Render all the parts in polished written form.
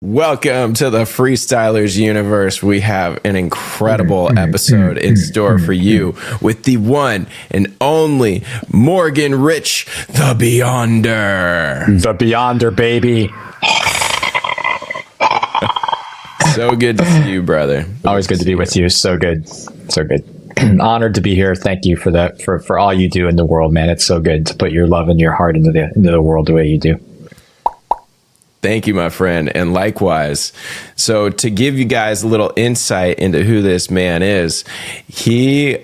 Welcome to the Freestylers universe. We have an incredible episode in store for you with the one and only Morgan Rich, the Beyonder. The Beyonder, baby. So good to see you, brother. Always good to be with you. So good. So good. Honored to be here. Thank you for that, for all you do in the world, man. It's so good to put your love and your heart into the world the way you do. Thank you, my friend. And likewise. So to give you guys a little insight into who this man is, he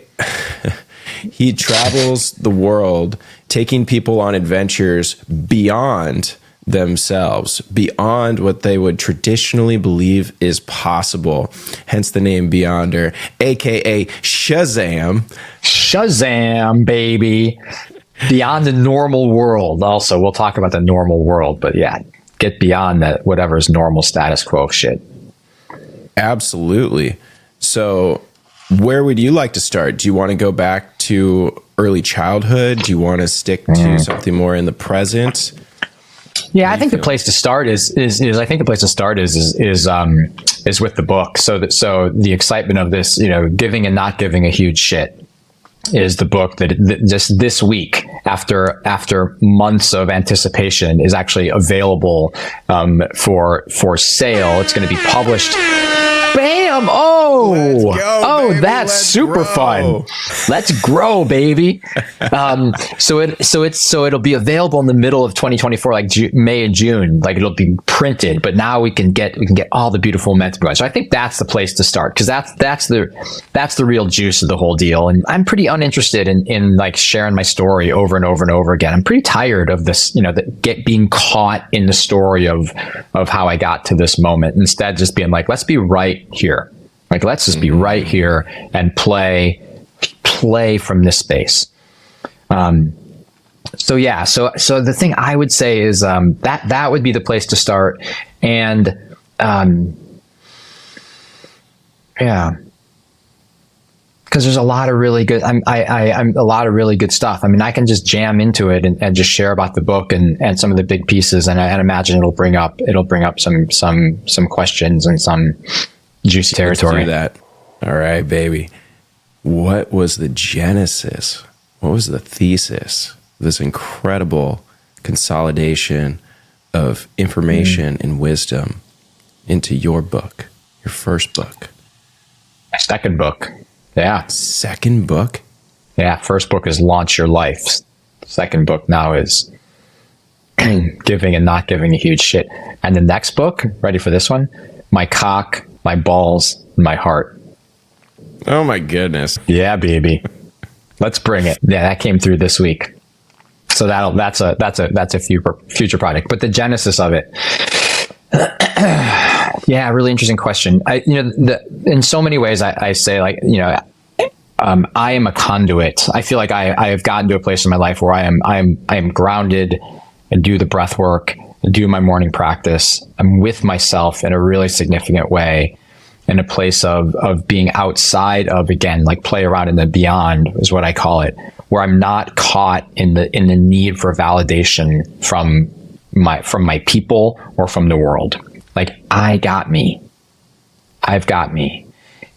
travels the world taking people on adventures beyond themselves, beyond what they would traditionally believe is possible. Hence the name Beyonder, aka Shazam. Shazam, baby. Beyond the normal world. Also, we'll talk about the normal world, but yeah. Get beyond that, whatever's normal status quo shit. Absolutely. So where would you like to start? Do you want to go back to early childhood? Do you want to stick to something more in the present? Yeah, I think the place to start is with the book. So the excitement of this, giving and not giving a huge shit, is the book that just this week, after months of anticipation, is actually available for sale. It's going to be published. Bam! That's super fun. Let's grow, baby. So it'll be available in the middle of 2024, like May and June. Like it'll be printed, but now we can get all the beautiful momentum going. So I think that's the place to start, because that's the real juice of the whole deal. And I'm pretty uninterested in like sharing my story over and over and over again. I'm pretty tired of this, being caught in the story of how I got to this moment. Instead, just being like, let's be right here. Like, let's just be right here and play from this space. So the thing I would say is that would be the place to start. And because there's a lot of really good, I'm a lot of really good stuff. I mean, I can just jam into it and just share about the book and some of the big pieces, and I imagine it'll bring up some questions and some juicy territory. Let's do that. All right, baby. What was the genesis? What was the thesis? This incredible consolidation of information and wisdom into your book, your first book. My second book. Yeah. Second book? Yeah. First book is Launch Your Life. Second book now is Giving and Not Giving a Huge Shit. And the next book, ready for this one? My Cock, My Balls, My Heart. Oh my goodness. Yeah, baby. Let's bring it. Yeah, that came through this week. So that's a future project. But the genesis of it. Yeah, really interesting question. In so many ways, I say, like, I am a conduit. I feel like I have gotten to a place in my life where I am grounded and do the breath work, and do my morning practice. I'm with myself in a really significant way, in a place of being outside of, again, like play around in the beyond is what I call it, where I'm not caught in the need for validation from my people or from the world. Like, I've got me.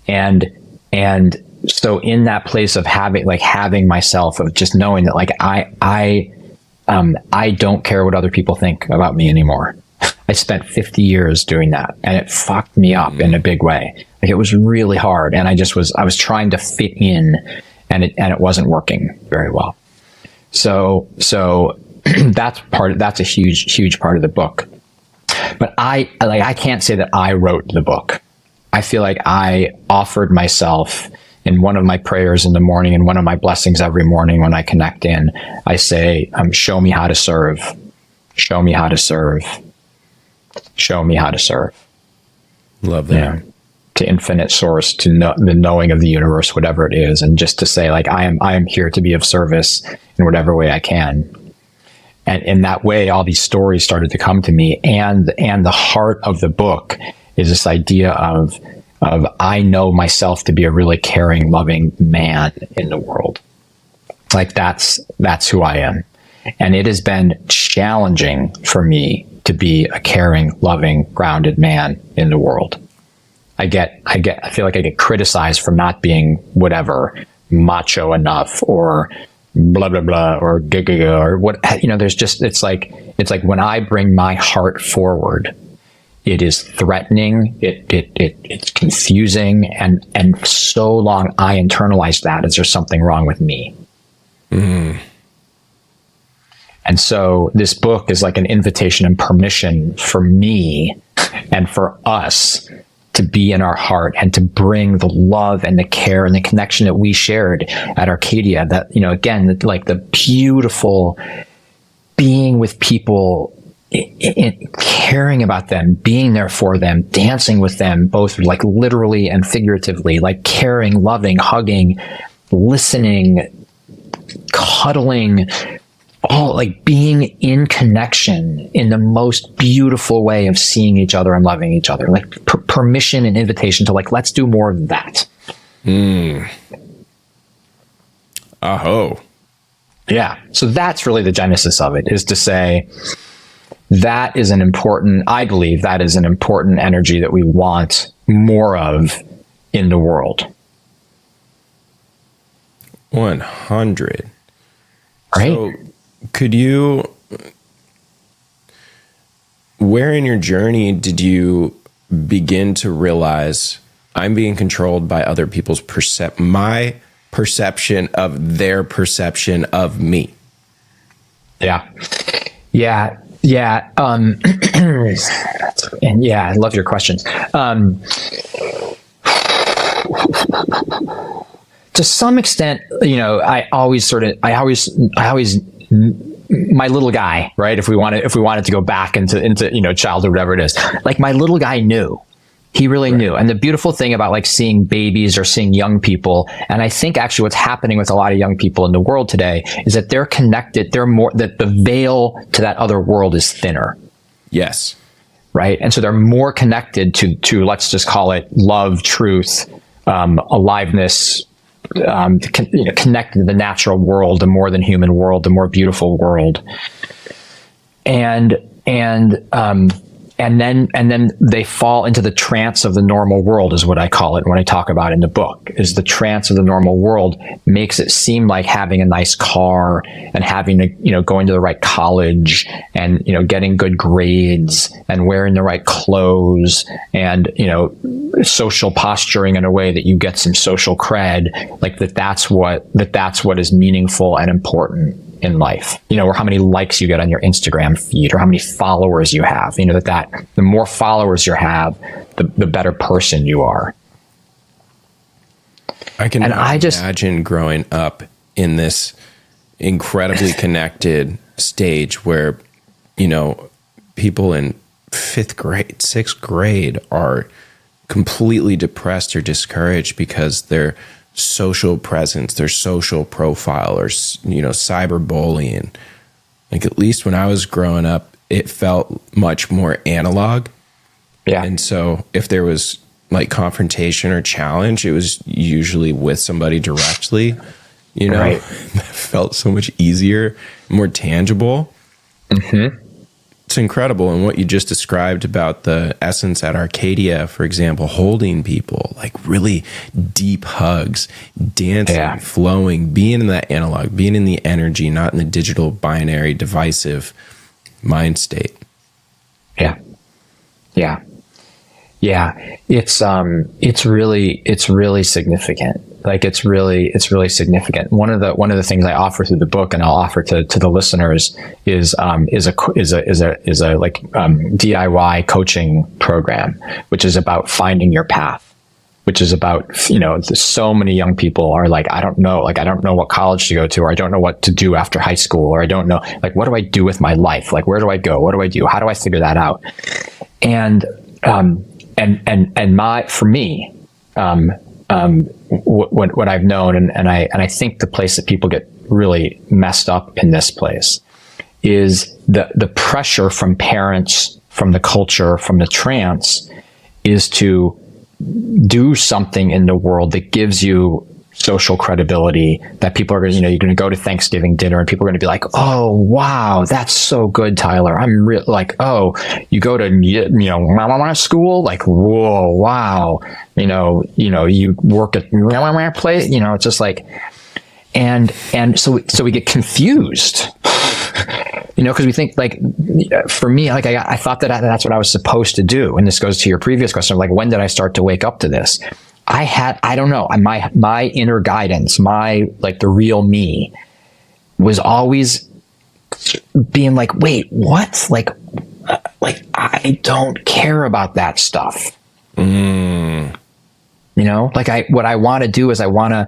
And so in that place of having myself, of just knowing that, like, I don't care what other people think about me anymore. I spent 50 years doing that, and it fucked me up in a big way. Like, it was really hard, and I was trying to fit in, and it wasn't working very well. So that's a huge part of the book. But I can't say that I wrote the book. I feel like I offered myself in one of my prayers in the morning, and one of my blessings every morning when I connect in. I say, show me how to serve. Show me how to serve. Show me how to serve. Love that. To infinite source, to the knowing of the universe, whatever it is. And just to say, like, I am here to be of service in whatever way I can. And in that way, all these stories started to come to me. And the heart of the book is this idea of I know myself to be a really caring, loving man in the world. Like, that's who I am. And it has been challenging for me to be a caring, loving, grounded man in the world. I feel like I get criticized for not being whatever, macho enough, or blah, blah, blah, or giga, or what, there's just, it's like when I bring my heart forward, it is threatening. It's confusing. And so long I internalized that as there's something wrong with me. Mm. And so this book is like an invitation and permission for me and for us to be in our heart and to bring the love and the care and the connection that we shared at Arcadia. That, again, like the beautiful being with people, caring about them, being there for them, dancing with them, both like literally and figuratively, like caring, loving, hugging, listening, cuddling, all like being in connection in the most beautiful way of seeing each other and loving each other, like permission and invitation to like, let's do more of that. Aho. Yeah. So that's really the genesis of it, is to say that is I believe that is an important energy that we want more of in the world. 100. Right. So where in your journey did you begin to realize I'm being controlled by other people's my perception of their perception of me? Yeah. And yeah, I love your questions. To some extent, I always my little guy, right? If we wanted to go back into childhood, whatever it is, like my little guy knew. He really knew. And the beautiful thing about like seeing babies or seeing young people, and I think actually what's happening with a lot of young people in the world today is that they're connected. That the veil to that other world is thinner. Yes. Right. And so they're more connected to let's just call it love, truth, aliveness, connected to the natural world, the more than human world, the more beautiful world. And then they fall into the trance of the normal world, is what I call it when I talk about it in the book. Is the trance of the normal world makes it seem like having a nice car and having to, going to the right college and, getting good grades and wearing the right clothes and, social posturing in a way that you get some social cred, like that's what is meaningful and important in life, or how many likes you get on your Instagram feed, or how many followers you have, that the more followers you have, the better person you are. I can imagine growing up in this incredibly connected stage where, people in 5th grade, 6th grade are completely depressed or discouraged because their social presence, their social profile, or cyberbullying. Like, at least when I was growing up, it felt much more analog. Yeah. And so if there was like confrontation or challenge, it was usually with somebody directly, Right. That felt so much easier, more tangible. Mm-hmm. It's incredible. And what you just described about the essence at Arcadia, for example, holding people, like really deep hugs, dancing, flowing, being in that analog, being in the energy, not in the digital, binary, divisive mind state. Yeah. Yeah. Yeah. It's really significant. Like it's really significant. One of the things I offer through the book, and I'll offer to the listeners, is a DIY coaching program, which is about finding your path, which is about, so many young people are like, I don't know what college to go to, or I don't know what to do after high school, or I don't know, like, what do I do with my life? Like, where do I go? What do I do? How do I figure that out? And for me, what I've known, and I think the place that people get really messed up in this place is the pressure from parents, from the culture, from the trance, is to do something in the world that gives you social credibility that people are going to, you're going to go to Thanksgiving dinner and people are going to be like, oh, wow, that's so good, Tyler. I'm real like, oh, you go to, school, like, whoa, wow. You work at place, it's just like, and so we get confused, because we think like, for me, like I thought that that's what I was supposed to do. And this goes to your previous question, like, when did I start to wake up to this? I don't know, my inner guidance, the real me was always being like, wait, what? Like I don't care about that stuff. What I want to do is I want to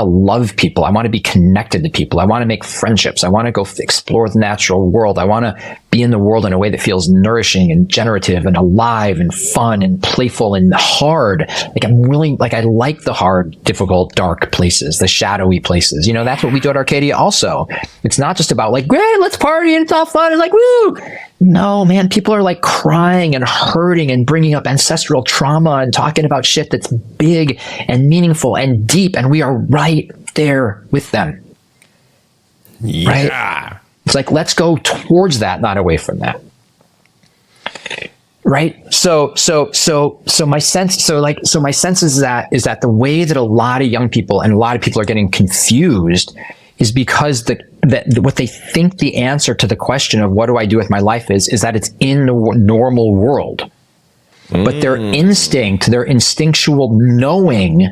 love people. I want to be connected to people. I want to make friendships. I want to go explore the natural world. I want to be in the world in a way that feels nourishing and generative and alive and fun and playful and hard. Like I like the hard, difficult, dark places, the shadowy places. That's what we do at Arcadia also. It's not just about like, great, let's party and it's all fun. It's like, woo. No, man, people are like crying and hurting and bringing up ancestral trauma and talking about shit that's big and meaningful and deep. And we are right there with them. Yeah. Right? It's like, let's go towards that, not away from that. Right. So my sense is that the way that a lot of young people and a lot of people are getting confused is because that what they think the answer to the question of what do I do with my life is that it's in the normal world. But their instinct, their instinctual knowing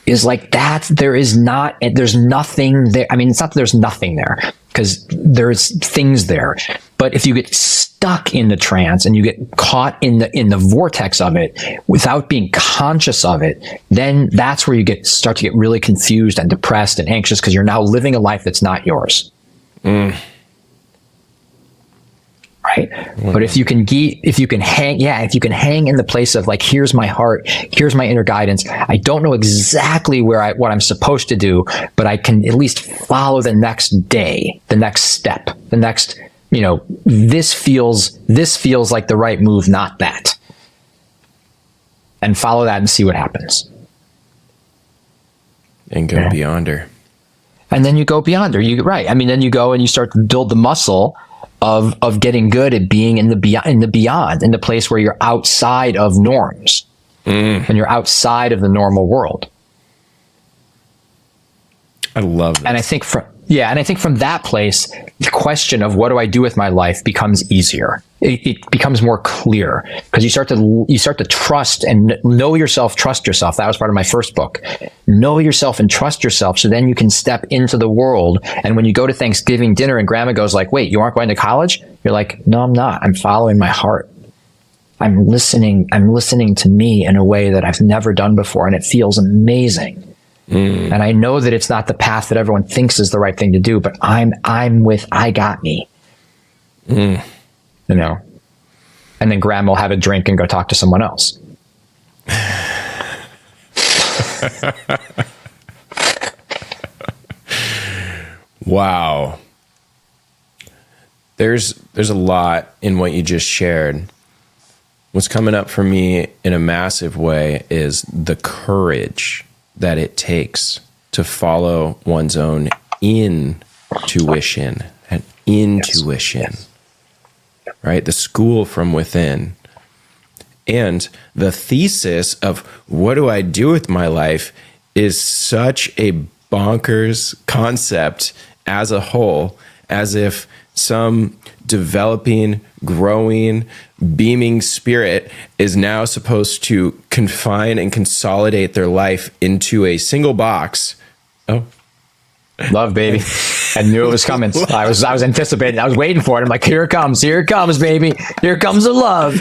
is like that. There's nothing there. I mean, it's not that there's nothing there, because there's things there. But if you get stuck in the trance and you get caught in the vortex of it without being conscious of it, then that's where you start to get really confused and depressed and anxious, because you're now living a life that's not yours. Right. But if you can hang in the place of like, here's my heart, here's my inner guidance. I don't know exactly what I'm supposed to do, but I can at least follow the next day, the next step, the next, this feels like the right move, not that. And follow that and see what happens. And go beyond her. And then you go beyond her. Right. I mean, then you go and you start to build the muscle of getting good at being in the beyond, in the place where you're outside of norms and you're outside of the normal world. I love this. And I think from that place, the question of what do I do with my life becomes easier. It becomes more clear, because you start to trust and know yourself, trust yourself. That was part of my first book. Know yourself and trust yourself, so then you can step into the world. And when you go to Thanksgiving dinner and grandma goes like, wait, you aren't going to college? You're like, no, I'm not. I'm following my heart. I'm listening to me in a way that I've never done before, and it feels amazing. And I know that it's not the path that everyone thinks is the right thing to do, but I got me. And then grandma will have a drink and go talk to someone else. Wow. There's a lot in what you just shared. What's coming up for me in a massive way is the courage that it takes to follow one's own intuition and intuition. Yes. Right? The school from within. And the thesis of what do I do with my life is such a bonkers concept as a whole, as if some developing, growing, beaming spirit is now supposed to confine and consolidate their life into a single box. Oh. Love, baby. I knew it was coming. I was anticipating. I was waiting for it. I'm like, here it comes, baby. Here comes the love.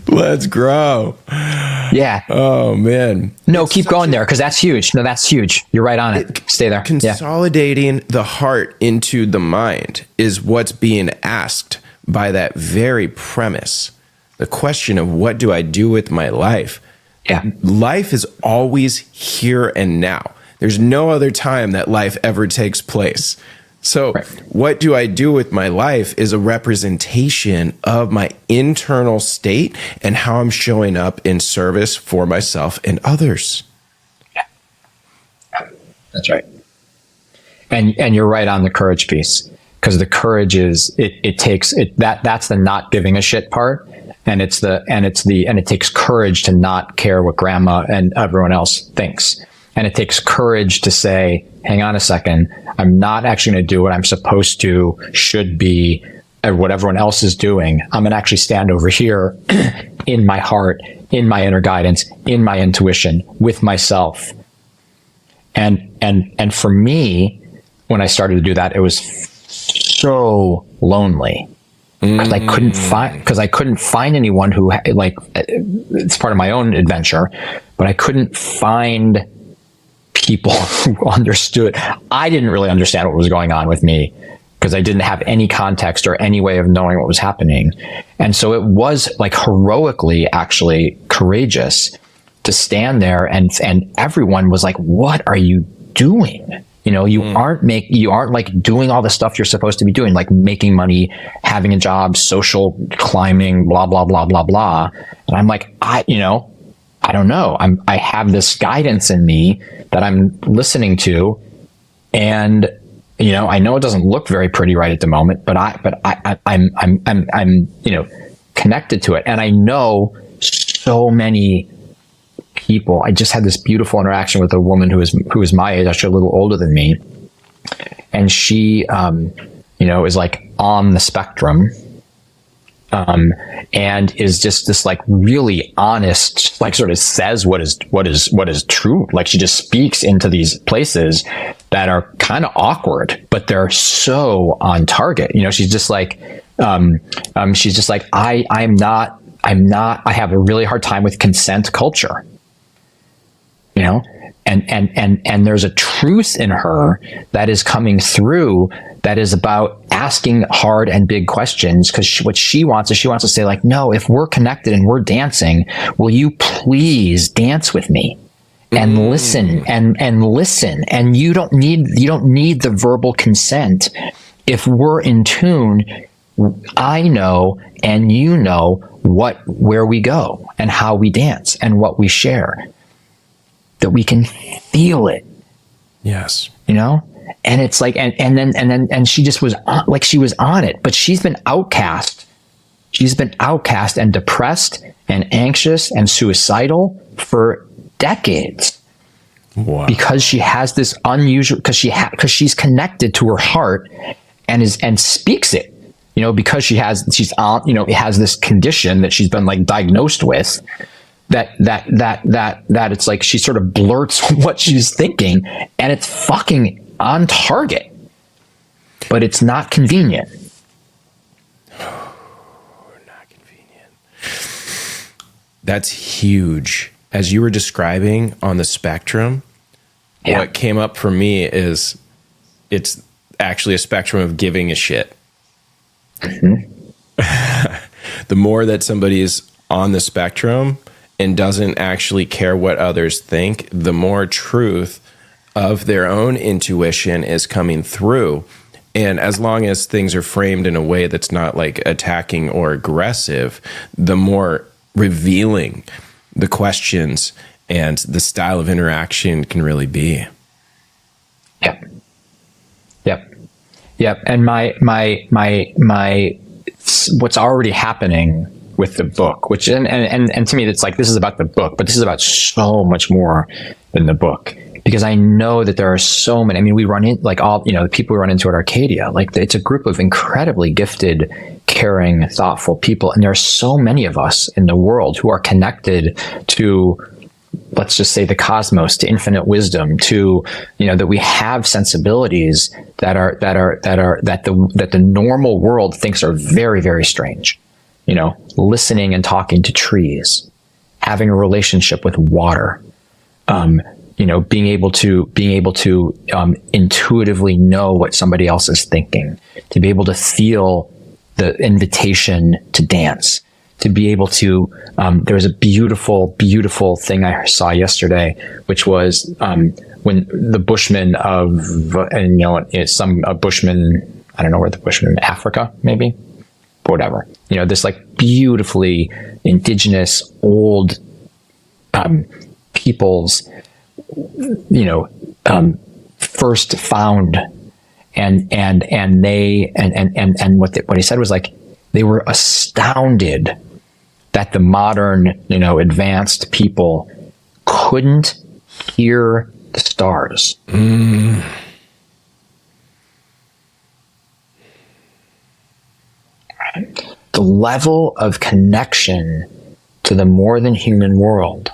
Let's grow. Yeah. Oh, man. No, keep going there, because that's huge. No, that's huge. You're right on it. Stay there. Consolidating the heart into the mind is what's being asked by that very premise. The question of what do I do with my life? Yeah. Life is always here and now. There's no other time that life ever takes place. So what do I do with my life is a representation of my internal state and how I'm showing up in service for myself and others. That's right. And you're right on the courage piece, because the courage is it takes it that's the not giving a shit part, and it takes courage to not care what grandma and everyone else thinks, and it takes courage to say, hang on a second, I'm not actually going to do what I'm supposed to, should be, or what everyone else is doing. I'm going to actually stand over here in my heart, in my inner guidance, in my intuition, with myself. And for me, when I started to do that, it was so lonely. Because I couldn't find anyone who, like, it's part of my own adventure, but I couldn't find people who understood. I didn't really understand what was going on with me, because I didn't have any context or any way of knowing what was happening. And so it was like heroically, actually courageous to stand there, and everyone was like, what are you doing? You know, you aren't like doing all the stuff you're supposed to be doing, like making money, having a job, social climbing, blah, blah, blah, blah, blah. And I'm like, I don't know. I have this guidance in me that I'm listening to, and I know it doesn't look very pretty right at the moment, but I'm connected to it, and I know so many people. I just had this beautiful interaction with a woman who is my age, actually a little older than me, and she is like on the spectrum, and is just this like really honest, like sort of says what is true. Like she just speaks into these places that are kind of awkward, but they're so on target. She's just like, I have a really hard time with consent culture. And there's a truth in her that is coming through that is about asking hard and big questions, because what she wants to say, like, no, if we're connected and we're dancing, will you please dance with me and listen and listen? And you don't need the verbal consent. If we're in tune, I know and you know where we go and how we dance and what we share. That we can feel it. Yes. And it's like, and she just was like, she was on it, but she's been outcast. She's been outcast and depressed and anxious and suicidal for decades. Wow. Because she has this unusual, because she's connected to her heart and speaks it, because she's has this condition that she's been like diagnosed with. That it's like she sort of blurts what she's thinking, and it's fucking on target, but it's not convenient. Not convenient. That's huge. As you were describing on the spectrum, what came up for me is it's actually a spectrum of giving a shit. Mm-hmm. The more that somebody is on the spectrum and doesn't actually care what others think, the more truth of their own intuition is coming through. And as long as things are framed in a way that's not like attacking or aggressive, the more revealing the questions and the style of interaction can really be. Yep. And my what's already happening with the book, which and to me, it's like, this is about the book, but this is about so much more than the book, because I know that there are so many. We run in like all, the people we run into at Arcadia, like it's a group of incredibly gifted, caring, thoughtful people. And there are so many of us in the world who are connected to, let's just say, the cosmos, to infinite wisdom, to, that we have sensibilities that the normal world thinks are very, very strange. Listening and talking to trees, having a relationship with water, being able to intuitively know what somebody else is thinking, to be able to feel the invitation to dance, to be able to, there was a beautiful, beautiful thing I saw yesterday, which was, when the Bushmen a Bushman, I don't know where the Bushman, Africa, maybe, whatever, this like beautifully indigenous old peoples, first found, and what he said was like, they were astounded that the modern, advanced people couldn't hear the stars. Mm. The level of connection to the more than human world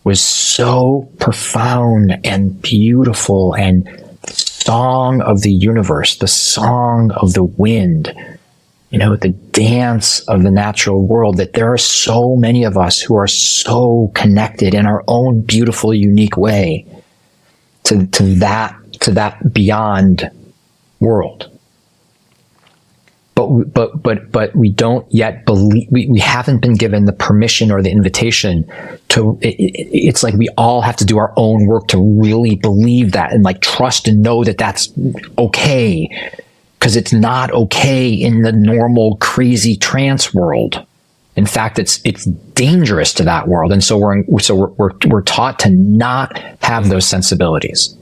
was so profound and beautiful, and the song of the universe, the song of the wind, the dance of the natural world, that there are so many of us who are so connected in our own beautiful, unique way to that beyond world. But we don't yet believe, we haven't been given the permission or the invitation to, it's like we all have to do our own work to really believe that, and like trust and know that that's okay. Because it's not okay in the normal crazy trance world. In fact, it's dangerous to that world, and so we're taught to not have those sensibilities.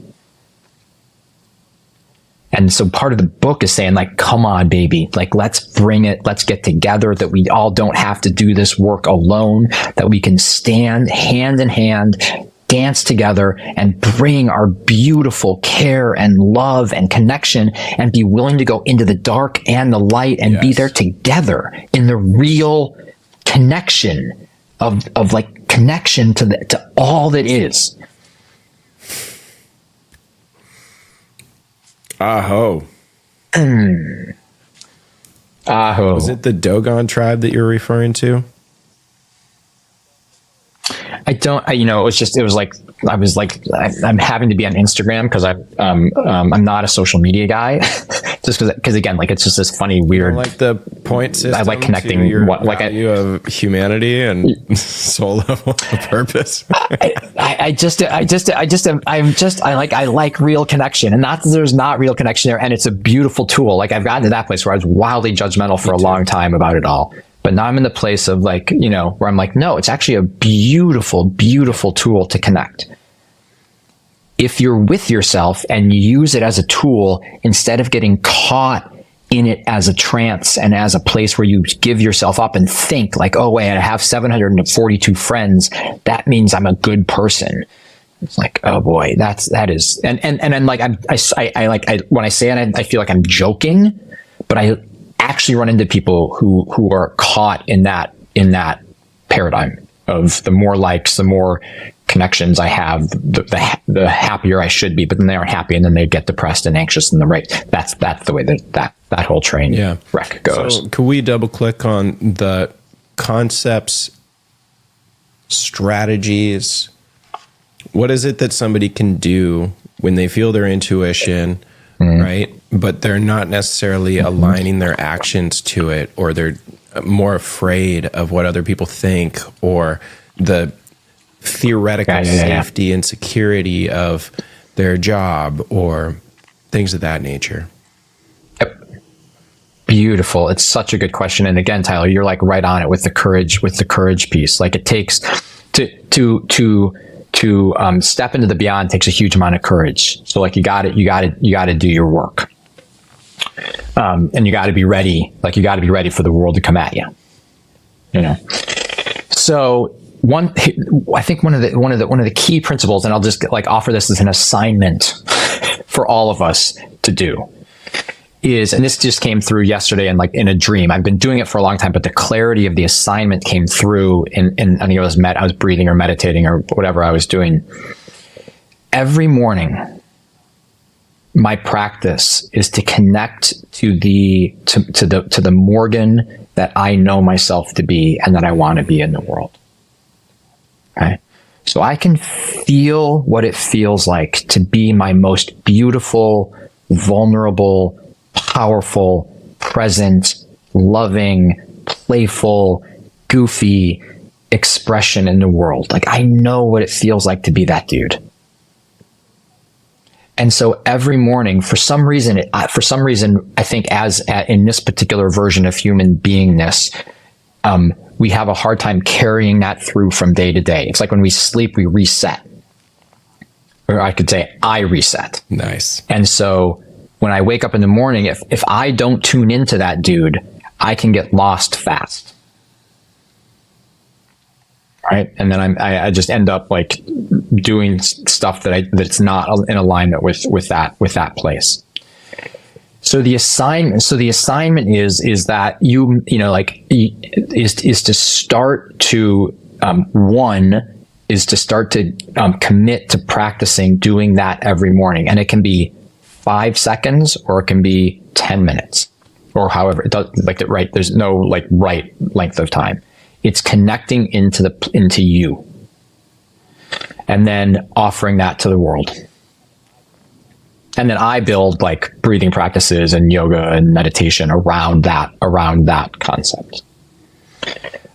And so part of the book is saying, like, come on, baby, like, let's bring it, let's get together, that we all don't have to do this work alone, that we can stand hand in hand, dance together, and bring our beautiful care and love and connection, and be willing to go into the dark and the light, and be there together in the real connection of like connection to all that is. Aho. Aho. Was it the Dogon tribe that you're referring to? it was like, I'm having to be on Instagram because I'm not a social media guy. Just because again, like, it's just this funny, weird, like the point system. I like connecting your value of humanity and soul level of purpose. I like real connection, and not that there's not real connection there, and it's a beautiful tool. Like, I've gotten to that place where I was wildly judgmental for a long time about it all. But now I'm in the place of, like, where I'm like, no, it's actually a beautiful, beautiful tool to connect. If you're with yourself and you use it as a tool, instead of getting caught in it as a trance and as a place where you give yourself up and think like, oh, wait, I have 742 friends, that means I'm a good person. It's like, oh boy, that is, and like, when I say it, I feel like I'm joking, but I actually run into people who are caught in that paradigm of the more likes, the more connections I have, the happier I should be, but then they aren't happy, and then they get depressed and anxious, and that's the way that whole train wreck goes. So could we double click on the concepts, strategies? What is it that somebody can do when they feel their intuition, right? But they're not necessarily aligning their actions to it, or they're more afraid of what other people think, or the theoretical safety and security of their job, or things of that nature. Yep. Beautiful. It's such a good question. And again, Tyler, you're like right on it with the courage piece. Like, it takes to step into the beyond takes a huge amount of courage. So like, you got to do your work. And you got to be ready. Like, you got to be ready for the world to come at you. So I think one of the key principles, and I'll just offer this as an assignment for all of us to do, is, and this just came through yesterday and like in a dream. I've been doing it for a long time, but the clarity of the assignment came through in I think I was breathing or meditating or whatever I was doing. Every morning, my practice is to connect to the Morgan that I know myself to be and that I want to be in the world. Okay. So I can feel what it feels like to be my most beautiful, vulnerable, powerful, present, loving, playful, goofy expression in the world. Like, I know what it feels like to be that dude. And so every morning, for some reason, I think in this particular version of human beingness, we have a hard time carrying that through from day to day. It's like when we sleep, we reset. or I could say I reset. Nice. And so when I wake up in the morning, if I don't tune into that dude, I can get lost fast. Right. And then I just end up like doing stuff that's not in alignment with that place. So the assignment is that you know, like, is to start to, one is to start to commit to practicing doing that every morning. And it can be 5 seconds or it can be 10 minutes or however it does, like, right. There's no like right length of time. It's connecting into you and then offering that to the world. And then I build like breathing practices and yoga and meditation around that concept.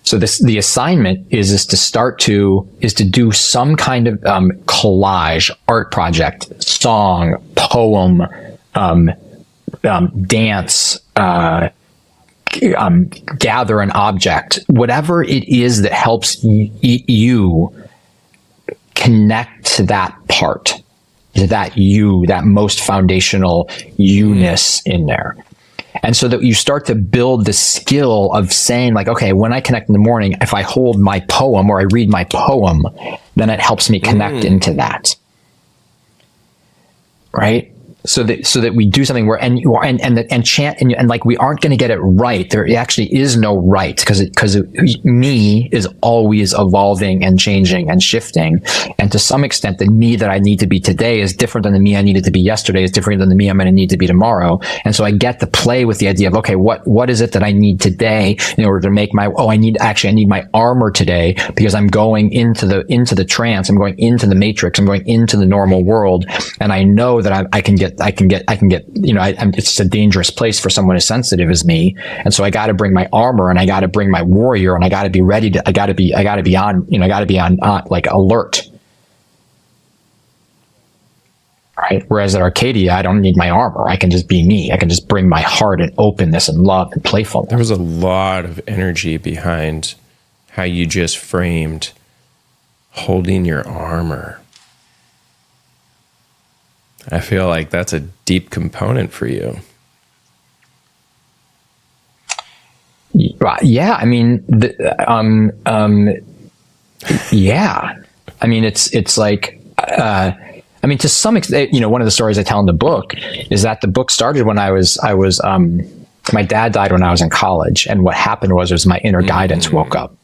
So the assignment is to do some kind of collage, art project, song, poem, dance, gather an object, whatever it is that helps you connect to that part, to that most foundational you-ness in there. And so that you start to build the skill of saying like, okay, when I connect in the morning, if I hold my poem or I read my poem, then it helps me connect into that. Right? So that we do something where and chant and like we aren't going to get it right. There actually is no right because me is always evolving and changing and shifting, and to some extent the me that I need to be today is different than the me I needed to be yesterday, is different than the me I'm going to need to be tomorrow. And so I get to play with the idea of, okay, what is it that I need today in order to make my I need my armor today because I'm going into the trance, I'm going into the matrix, I'm going into the normal world, and I know that I can get, you know, it's just a dangerous place for someone as sensitive as me. And so I got to bring my armor and I got to bring my warrior and I got to be ready to, I got to be on like alert. Right. Whereas at Arcadia, I don't need my armor. I can just be me. I can just bring my heart and openness and love and playfulness. There was a lot of energy behind how you just framed holding your armor. I feel like that's a deep component for you. Yeah, I mean, yeah, I mean, it's like, I mean, to some extent, you know, one of the stories I tell in the book is that the book started when I was, my dad died when I was in college, and what happened was my inner guidance woke up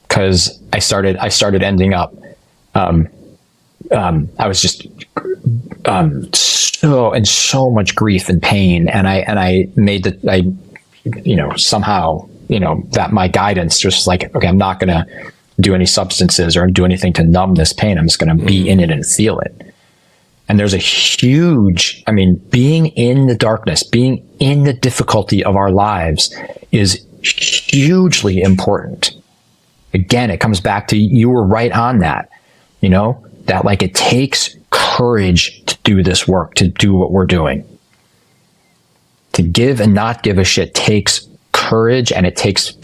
because I started ending up, I was just so much grief and pain, and I made somehow, you know, that my guidance just like, okay, I'm not gonna do any substances or do anything to numb this pain. I'm just gonna be in it and feel it. And there's a huge, I mean, being in the darkness, being in the difficulty of our lives is hugely important. Again, it comes back to, you were right on that, you know, that like it takes courage to do this work, to do what we're doing. To give and not give a shit takes courage, and it takes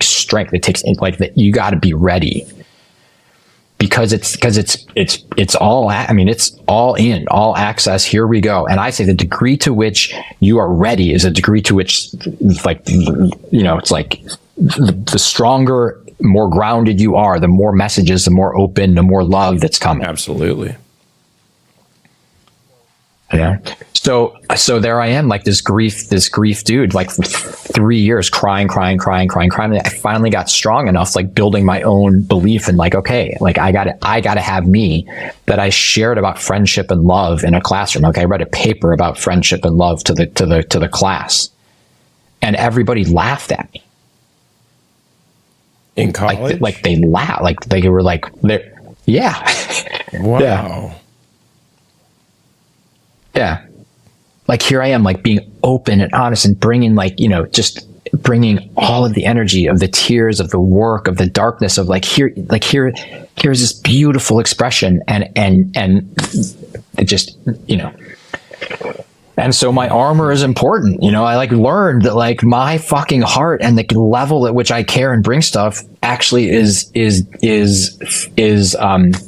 strength. It takes like that. You got to be ready because it's all, I mean, it's all in, all access. Here we go. And I say the degree to which you are ready is a degree to which, like, you know, it's like the stronger, more grounded you are, the more messages, the more open, the more love that's coming. Absolutely. Yeah. So there I am, like this grief dude, like for 3 years crying. I finally got strong enough, like building my own belief and like, okay, like I gotta have me, that I shared about friendship and love in a classroom. Like I read a paper about friendship and love to the class, and everybody laughed at me. In college? Like they laughed, like they were like, yeah. Wow. Yeah. Yeah. Like here I am, like being open and honest and bringing, like, you know, just bringing all of the energy of the tears, of the work, of the darkness, of like here's this beautiful expression, and it just, you know, And so my armor is important. I like learned that like my fucking heart and the level at which I care and bring stuff actually is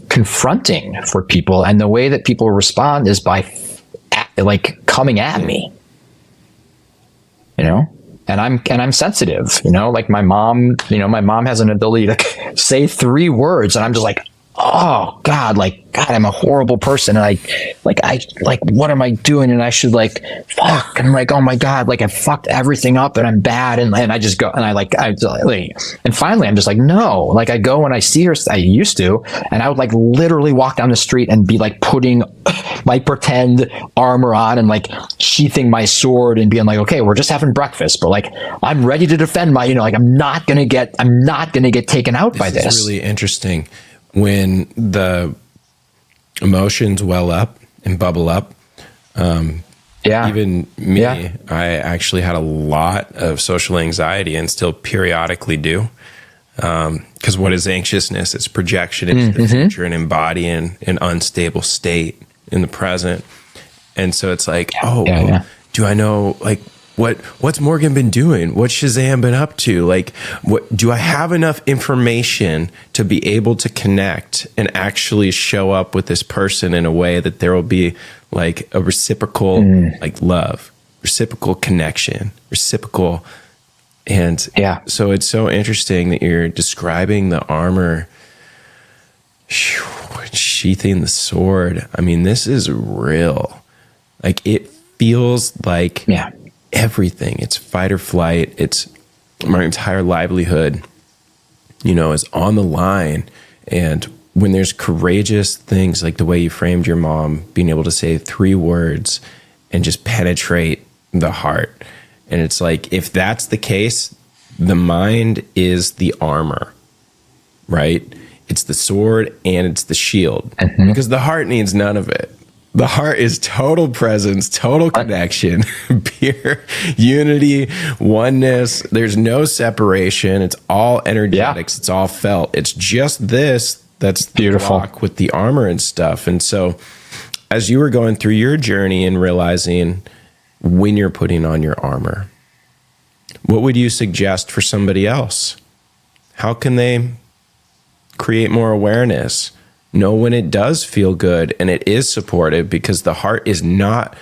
confronting for people. And the way that people respond is by like coming at me, and I'm sensitive, like my mom has an ability to say 3 words and I'm just like, oh God, I'm a horrible person. And I what am I doing? And I should fuck. And I'm like, oh my God, I fucked everything up and I'm bad. And I just go, and and finally I'm just like, no, I go when I see her, I used to, and I would literally walk down the street and be putting my pretend armor on and sheathing my sword and being like, okay, we're just having breakfast, but I'm ready to defend my, I'm not going to get taken out by this. It's really interesting. When the emotions well up and bubble up, even me, I actually had a lot of social anxiety and still periodically do. Because what is anxiousness? It's projection into the future and embodying an unstable state in the present. And so it's do I know, what's Morgan been doing? What's Shazam been up to? What do I have enough information to be able to connect and actually show up with this person in a way that there will be a reciprocal love, reciprocal connection, reciprocal. And so it's so interesting that you're describing the armor, sheathing the sword. I mean, this is real. It feels like everything. It's fight or flight. It's my entire livelihood, is on the line. And when there's courageous things like the way you framed your mom, being able to say 3 words and just penetrate the heart. And it's if that's the case, the mind is the armor, right? It's the sword and it's the shield, because the heart needs none of it. The heart is total presence, total connection, pure unity, oneness. There's no separation. It's all energetics. It's all felt. It's just this that's beautiful with the armor and stuff. And so as you were going through your journey and realizing when you're putting on your armor, what would you suggest for somebody else? How can they create more awareness? Know when it does feel good and it is supportive, because the heart is not,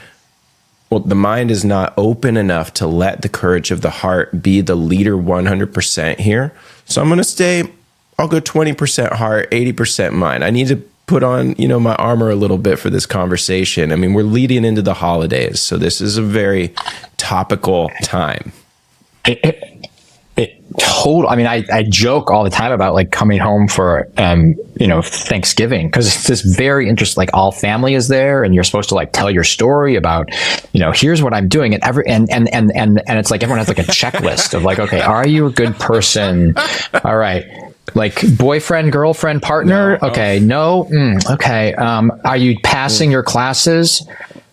the mind is not open enough to let the courage of the heart be the leader 100% here. So I'm going to I'll go 20% heart, 80% mind. I need to put on, my armor a little bit for this conversation. I mean, we're leading into the holidays, so this is a very topical time. I joke all the time about coming home for Thanksgiving, because it's this very interesting, all family is there and you're supposed to tell your story about here's what I'm doing, and it's everyone has a checklist of okay, are you a good person? All right, boyfriend, girlfriend, partner, No. Okay, no, okay, are you passing your classes?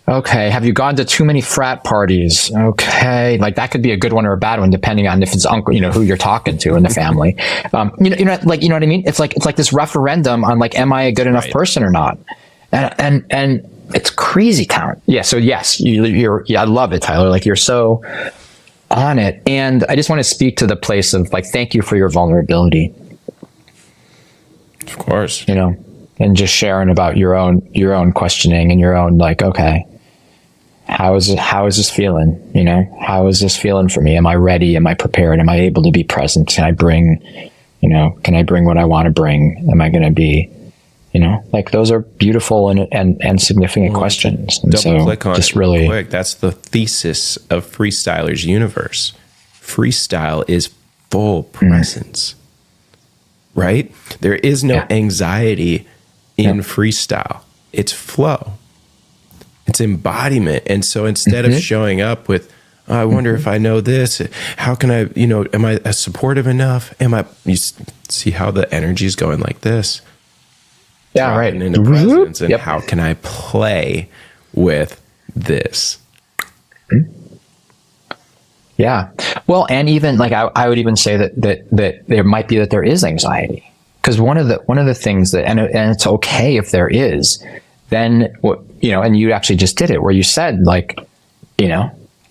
Okay. Have you gone to too many frat parties? Okay. That could be a good one or a bad one, depending on if it's uncle, who you're talking to in the family. You know what I mean? It's like this referendum on am I a good enough person or not? And it's crazy town. Yeah. So yes, I love it, Tyler. You're so on it. And I just want to speak to the place of thank you for your vulnerability. Of course. And just sharing about your own questioning and your own okay, how is this feeling? How is this feeling for me? Am I ready? Am I prepared? Am I able to be present? Can I bring what I want to bring? Am I going to be, those are beautiful and significant questions. And double click on just it really quick. That's the thesis of Freestyler's universe. Freestyle is full presence, right? There is no anxiety in freestyle. It's flow. It's embodiment. And so instead of showing up with, oh, I wonder if I know this, how can I, am I supportive enough? You see how the energy is going like this? Yeah, right. Into presence, and how can I play with this? Yeah. Well, and even I would even say that there might be that there is anxiety, because one of the things that, and it's okay if there is, then what, and you actually just did it where you said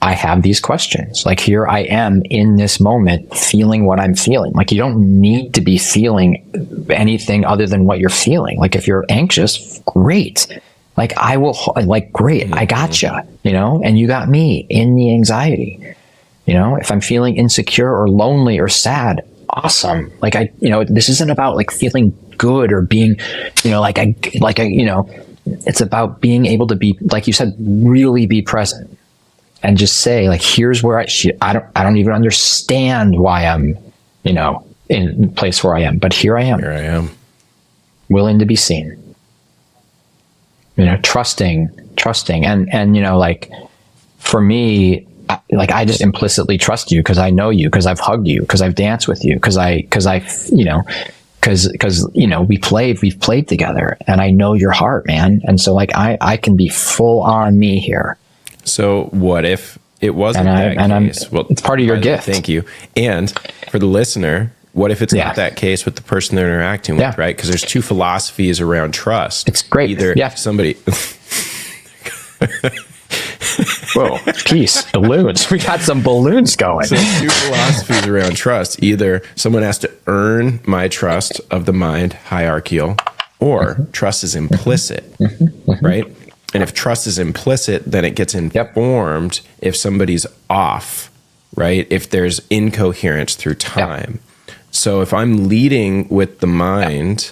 I have these questions. Like, here I am in this moment feeling what I'm feeling. Like, you don't need to be feeling anything other than what you're feeling. Like, if you're anxious, great. Like, I will, like, great, I got you, and you got me in the anxiety. If I'm feeling insecure or lonely or sad, awesome. Like, this isn't about like feeling good or being, it's about being able to be, like you said, really be present. And just say, like, here's where I don't even understand why I'm, in the place where I am, but here I am. Here I am. Willing to be seen. Trusting. And like, for me, I just implicitly trust you because I know you, because I've hugged you, because I've danced with you, because we've played together, and I know your heart, man. And so, like, I can be full on me here. So what if it wasn't that case? Well, it's part of your gift. Thank you. And for the listener, what if it's not that case with the person they're interacting with, right? Because there's two philosophies around trust. It's great. Either somebody... Whoa, peace. Balloons. We got some balloons going. So two philosophies around trust. Either someone has to earn my trust of the mind, hierarchical, or trust is implicit, right? And if trust is implicit, then it gets informed if somebody's off, right? If there's incoherence through time. So if I'm leading with the mind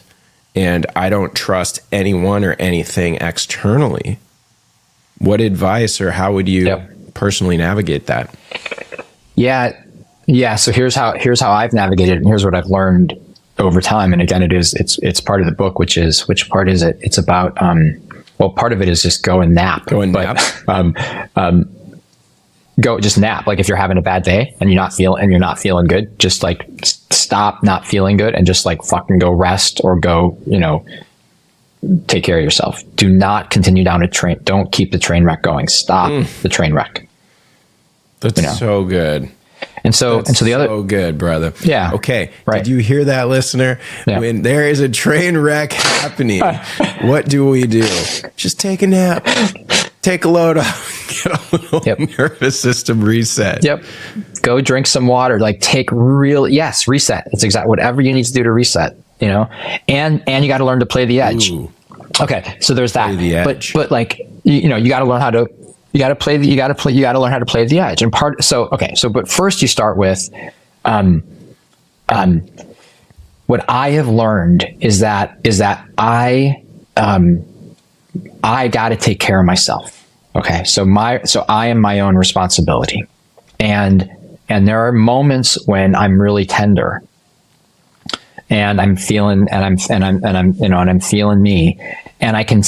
and I don't trust anyone or anything externally, what advice or how would you personally navigate that? Yeah. So here's how I've navigated it, and here's what I've learned over time. And again, it's part of the book, which part is it? It's about, well, part of it is just go and nap. Go just nap. Like, if you're having a bad day and you're not feeling good, just like stop not feeling good and just like fucking go rest or go, take care of yourself. Do not continue down a train. Don't keep the train wreck going. Stop the train wreck. That's so good. And so the other, so good, brother. Yeah. Okay. Right. Did you hear that, listener? Yeah. When there is a train wreck happening, what do we do? Just take a nap, take a load off, get a little nervous system reset. Yep. Go drink some water. Like, reset. It's exactly whatever you need to do to reset, and you got to learn to play the edge. Ooh. Okay. So there's that, play the edge. but like, you got to learn how to, you got to learn how to play the edge. And but first you start with, what I have learned is that I got to take care of myself. Okay. So I am my own responsibility. And there are moments when I'm really tender and I'm feeling, and I'm feeling me. And I can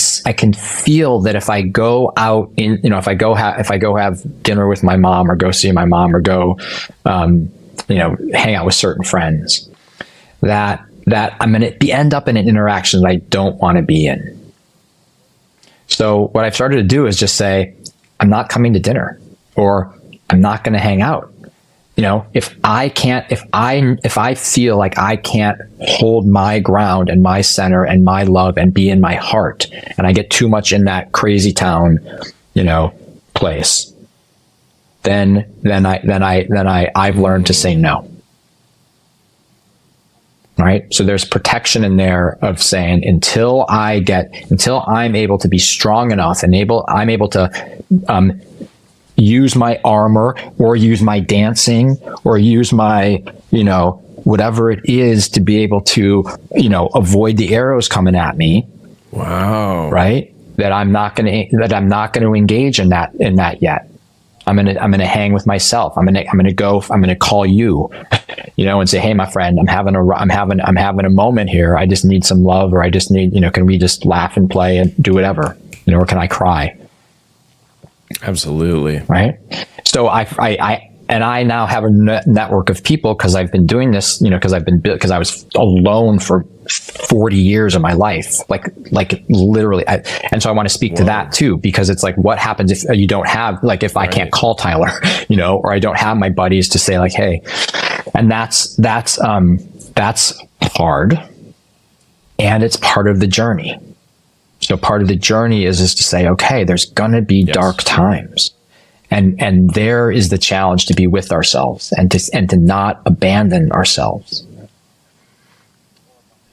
feel that if I go out if I go have dinner with my mom or go see my mom or go, hang out with certain friends, that I'm going to end up in an interaction that I don't want to be in. So what I've started to do is just say, I'm not coming to dinner, or I'm not going to hang out. If I feel like I can't hold my ground and my center and my love and be in my heart, and I get too much in that crazy town, place, then I've learned to say no. Right. So there's protection in there of saying, until I'm able to be strong enough and I'm able to, use my armor or use my dancing or use my, whatever it is to be able to, avoid the arrows coming at me. Wow. Right. That I'm not going to engage in that yet. I'm going to hang with myself. I'm going to call you, and say, hey, my friend, I'm having a moment here. I just need some love, or I just need, can we just laugh and play and do whatever, or can I cry? Absolutely. Right. So I now have a network of people, because I've been doing this, because I was alone for 40 years of my life, like literally. And so I want to speak to that too, because it's like, what happens if you don't have, like, if I can't call Tyler, or I don't have my buddies to say, like, hey, and that's hard, and it's part of the journey. So part of the journey is to say, okay, there's going to be dark times, And there is the challenge, to be with ourselves and to not abandon ourselves.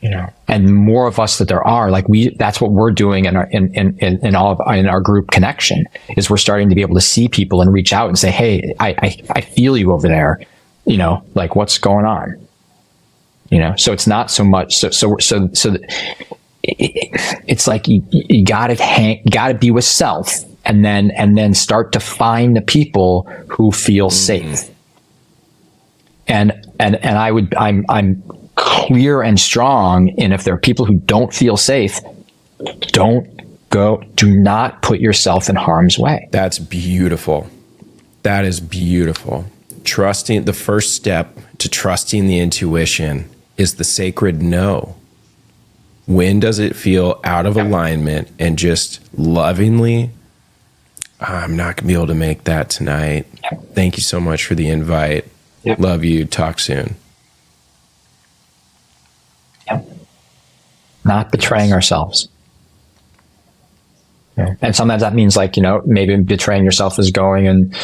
You know, and more of us that there are, like that's what we're doing in our group connection, is we're starting to be able to see people and reach out and say, hey, I feel you over there, you know, like what's going on, you know? So it's not so much, it's like you gotta be with self, and then start to find the people who feel safe. And I'm clear and strong. And if there are people who don't feel safe, do not put yourself in harm's way. That's beautiful. That is beautiful. The first step to trusting the intuition is the sacred no. When does it feel out of alignment, and just lovingly, I'm not gonna be able to make that tonight. Thank you so much for the invite. Yep. Love you. Talk soon. Yep. Not betraying ourselves. Yeah. And sometimes that means, like, you know, maybe betraying yourself is going and,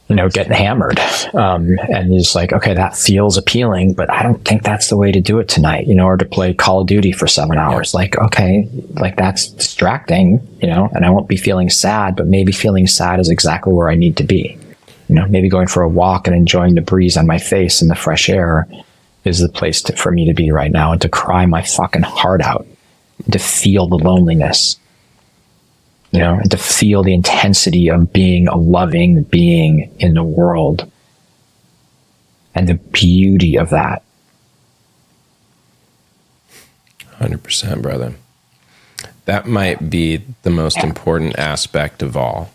you know, getting hammered. And you're just like, okay, that feels appealing, but I don't think that's the way to do it tonight, you know, or to play Call of Duty for 7 hours. Yeah. Like, okay, like that's distracting, you know, and I won't be feeling sad, but maybe feeling sad is exactly where I need to be. You know, maybe going for a walk and enjoying the breeze on my face and the fresh air is the place for me to be right now, and to cry my fucking heart out, to feel the loneliness, you know, and to feel the intensity of being a loving being in the world and the beauty of that. 100%, brother. That might be the most important aspect of all,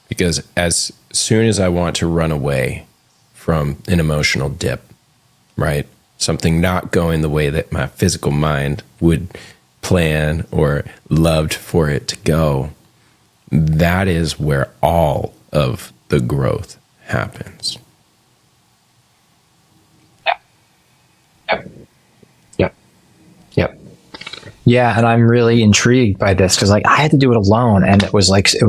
because as soon as I want to run away from an emotional dip, right? Something not going the way that my physical mind would plan or loved for it to go, that is where all of the growth happens. Yep. Yeah, and I'm really intrigued by this, because like I had to do it alone, and it was like it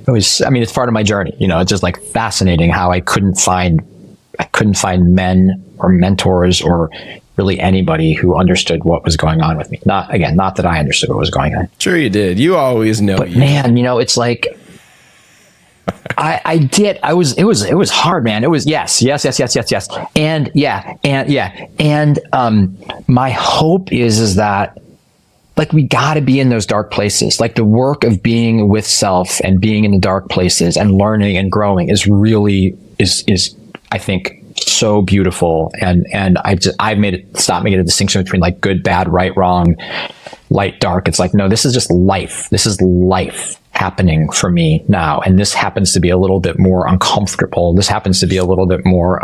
was I mean, it's part of my journey, you know. It's just like fascinating how I couldn't find men or mentors or really anybody who understood what was going on with me. Not that I understood what was going on. Sure you did. You always know. But man, you know, it's like I did. It was hard, man. It was yes. And my hope is that, like, we got to be in those dark places. Like, the work of being with self and being in the dark places and learning and growing is really I think so beautiful. And I've stopped making a distinction between like good, bad, right, wrong, light, dark. It's like, no, this is just life. This is life happening for me now. And this happens to be a little bit more uncomfortable. This happens to be a little bit more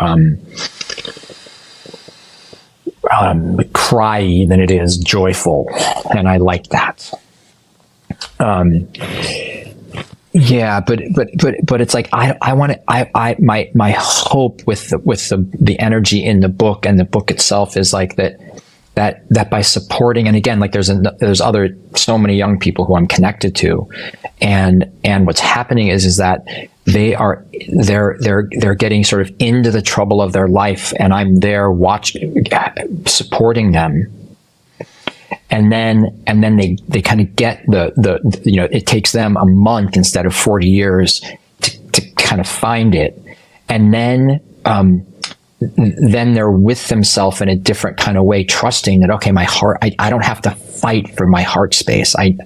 cryy than it is joyful. And I like that. Yeah, but it's like my hope with the energy in the book and the book itself is like that by supporting, and again, like there's so many young people who I'm connected to, and what's happening is that they're getting sort of into the trouble of their life, and I'm there supporting them. And then they kind of get the you know, it takes them a month instead of 40 years to kind of find it. And then they're with themselves in a different kind of way, trusting that, okay, my heart, I don't have to fight for my heart space. I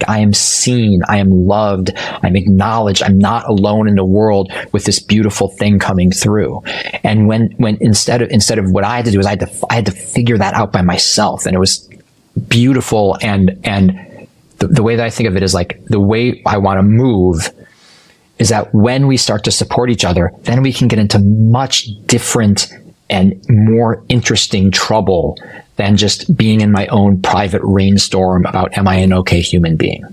am seen, I am loved, I'm acknowledged, I'm not alone in the world with this beautiful thing coming through. And when instead of what I had to do is I had to figure that out by myself, and it was beautiful. And the way that I think of it is like, the way I want to move is that when we start to support each other, then we can get into much different and more interesting trouble than just being in my own private rainstorm about, am I an okay human being?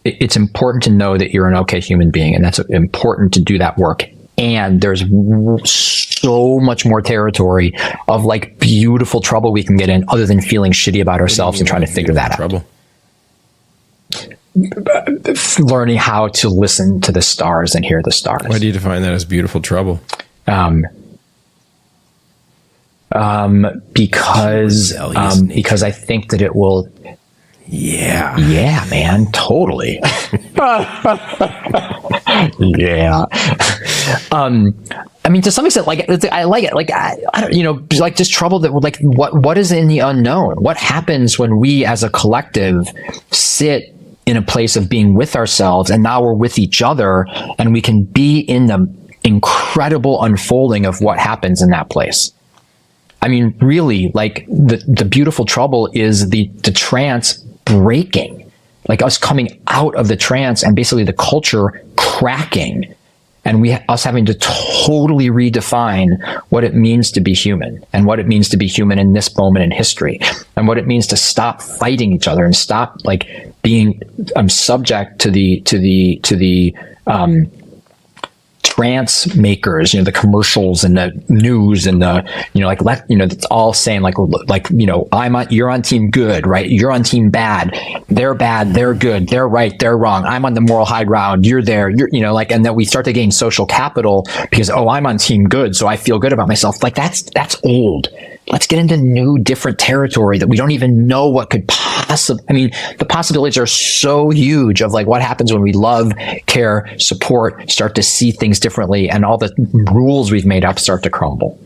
It's important to know that you're an okay human being, and that's important to do that work. And there's so much more territory of like beautiful trouble we can get in, other than feeling shitty about ourselves and trying to figure that out. learning how to listen to the stars and hear the stars. Why do you define that as beautiful trouble? Because I think that it will. Yeah, man, totally. Yeah. I mean, to some extent, like, I like it. Like, I don't, like, just trouble that, like, what is in the unknown? What happens when we as a collective sit in a place of being with ourselves, and now we're with each other, and we can be in the incredible unfolding of what happens in that place? I mean, really, like, the beautiful trouble is the trance breaking, like us coming out of the trance and basically the culture cracking, and us having to totally redefine what it means to be human, and what it means to be human in this moment in history, and what it means to stop fighting each other and stop, like, being subject to the trance makers, the commercials and the news and the, it's all saying you're on team good, right? You're on team bad. They're bad. They're good. They're right. They're wrong. I'm on the moral high ground. You're there. And then we start to gain social capital because, I'm on team good, so I feel good about myself. Like, that's old. Let's get into new, different territory that we don't even know what could possibly. I mean, the possibilities are so huge of, like, what happens when we love, care, support, start to see things differently, and all the rules we've made up start to crumble.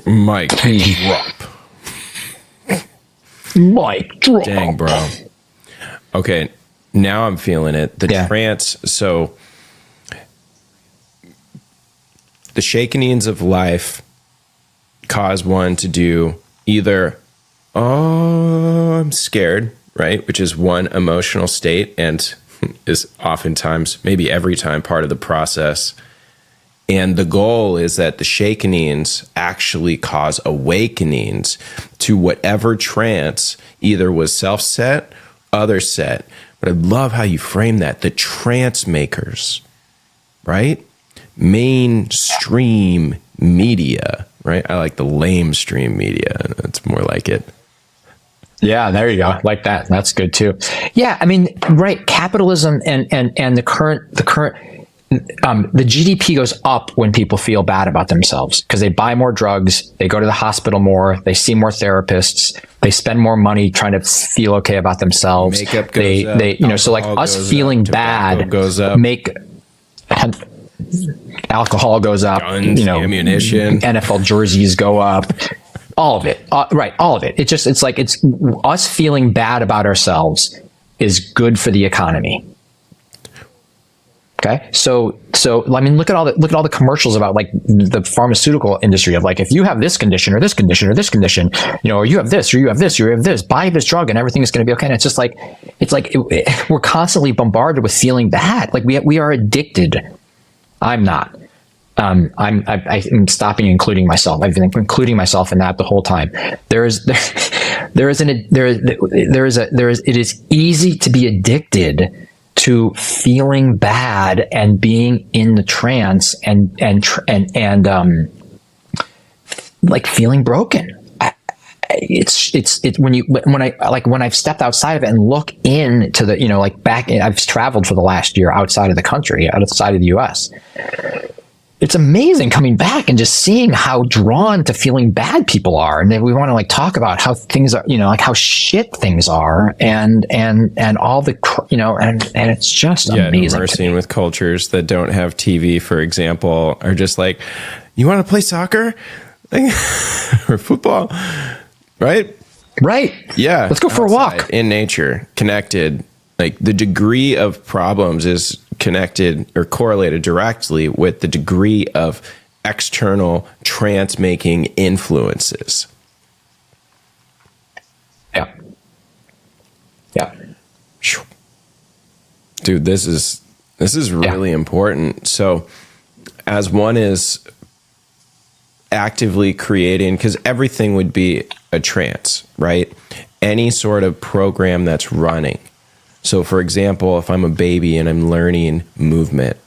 Mic drop. Mic drop. Dang, bro. Okay, now I'm feeling it. The trance. So, the shakenings of life cause one to do either, I'm scared, right? Which is one emotional state and is oftentimes, maybe every time, part of the process. And the goal is that the shakenings actually cause awakenings to whatever trance either was self-set, other set. But I love how you frame that. The trance makers, right? Mainstream media, right? I like the lamestream media. That's more like it. Yeah, there you go. Like that. That's good too. Yeah, I mean, right. Capitalism and the current the GDP goes up when people feel bad about themselves because they buy more drugs, they go to the hospital more, they see more therapists, they spend more money trying to feel okay about themselves. Makeup goes up. So like us feeling bad goes up. Alcohol goes up, guns, ammunition, NFL jerseys go up, all of it. Right. All of it. It's like us feeling bad about ourselves is good for the economy. Okay. So I mean, look at all the commercials about, like, the pharmaceutical industry of, like, if you have this condition or this condition or this condition, or you have this or you have this or you have this, buy this drug and everything is going to be okay. And it's just like, we're constantly bombarded with feeling bad. Like we are addicted. I'm not. I'm stopping including myself. I've been including myself in that the whole time. It is easy to be addicted to feeling bad and being in the trance and like feeling broken. It's when I've stepped outside of it and look into the, I've traveled for the last year outside of the country, outside of the US. It's amazing coming back and just seeing how drawn to feeling bad people are. And then we want to, like, talk about how things are, like how shit things are and all the, and it's just amazing. Immersing with cultures that don't have TV, for example, are just like, you want to play soccer? Or football? Right? Right. Yeah. Let's go for a walk. In nature, connected. Like, the degree of problems is connected or correlated directly with the degree of external trance-making influences. Yeah. Yeah. Dude, this is really important. So, as one is actively creating, because everything would be a trance, right? Any sort of program that's running. So, for example, if I'm a baby and I'm learning movement,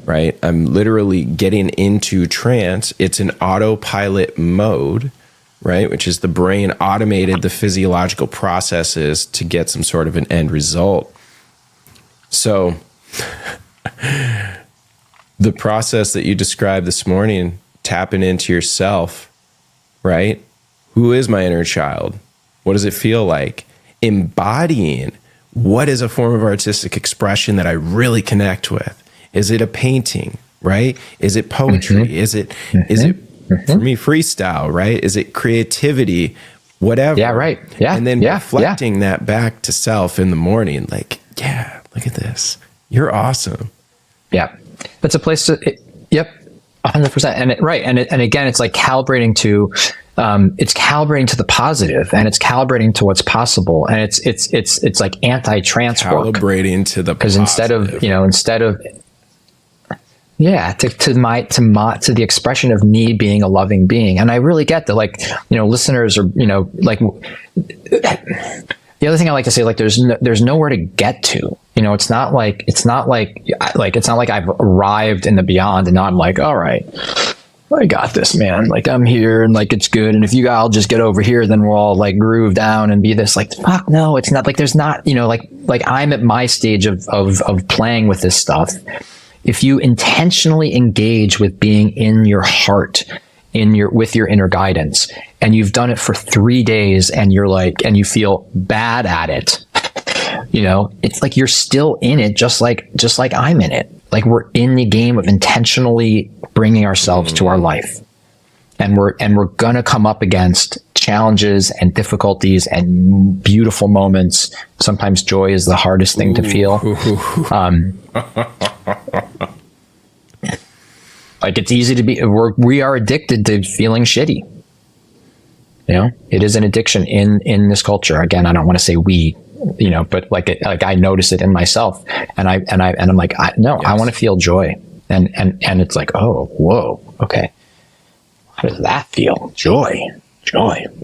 right? I'm literally getting into trance. It's an autopilot mode right? Which is the brain automated the physiological processes to get some sort of an end result. So the process that you described this morning, tapping into yourself, right? Who is my inner child? What does it feel like? Embodying what is a form of artistic expression that I really connect with? Is it a painting, right? Is it poetry? Is it for me freestyle, right? Is it creativity? Whatever. Yeah, right. Yeah. And then reflecting that back to self in the morning, like, yeah, look at this. You're awesome. Yeah. That's a place to, yep, 100%. And again, it's like calibrating to, it's calibrating to the positive, and it's calibrating to what's possible. And it's like anti-trance work. Calibrating to the positive. Because instead of to the expression of me being a loving being. And I really get that, like, listeners are, like, the other thing I like to say, like, there's nowhere to get to. It's not like I've arrived in the beyond and now I'm like, all right, I got this, man. Like, I'm here and like it's good. And if you all just get over here, then we'll all like groove down and be this. Like, fuck no, it's not. Like, there's not, like I'm at my stage of playing with this stuff. If you intentionally engage with being in your heart, with your inner guidance, and you've done it for 3 days and you're like, and you feel bad at it, it's like you're still in it, just like I'm in it. Like, we're in the game of intentionally bringing ourselves to our life, and we're gonna come up against challenges and difficulties and beautiful moments. Sometimes joy is the hardest thing to feel. Like, it's easy to be, we are addicted to feeling shitty. It is an addiction in this culture. Again, I don't want to say we, but like I notice it in myself, and I'm like, no, yes. I want to feel joy. And it's like, oh, whoa. Okay. How does that feel? Joy.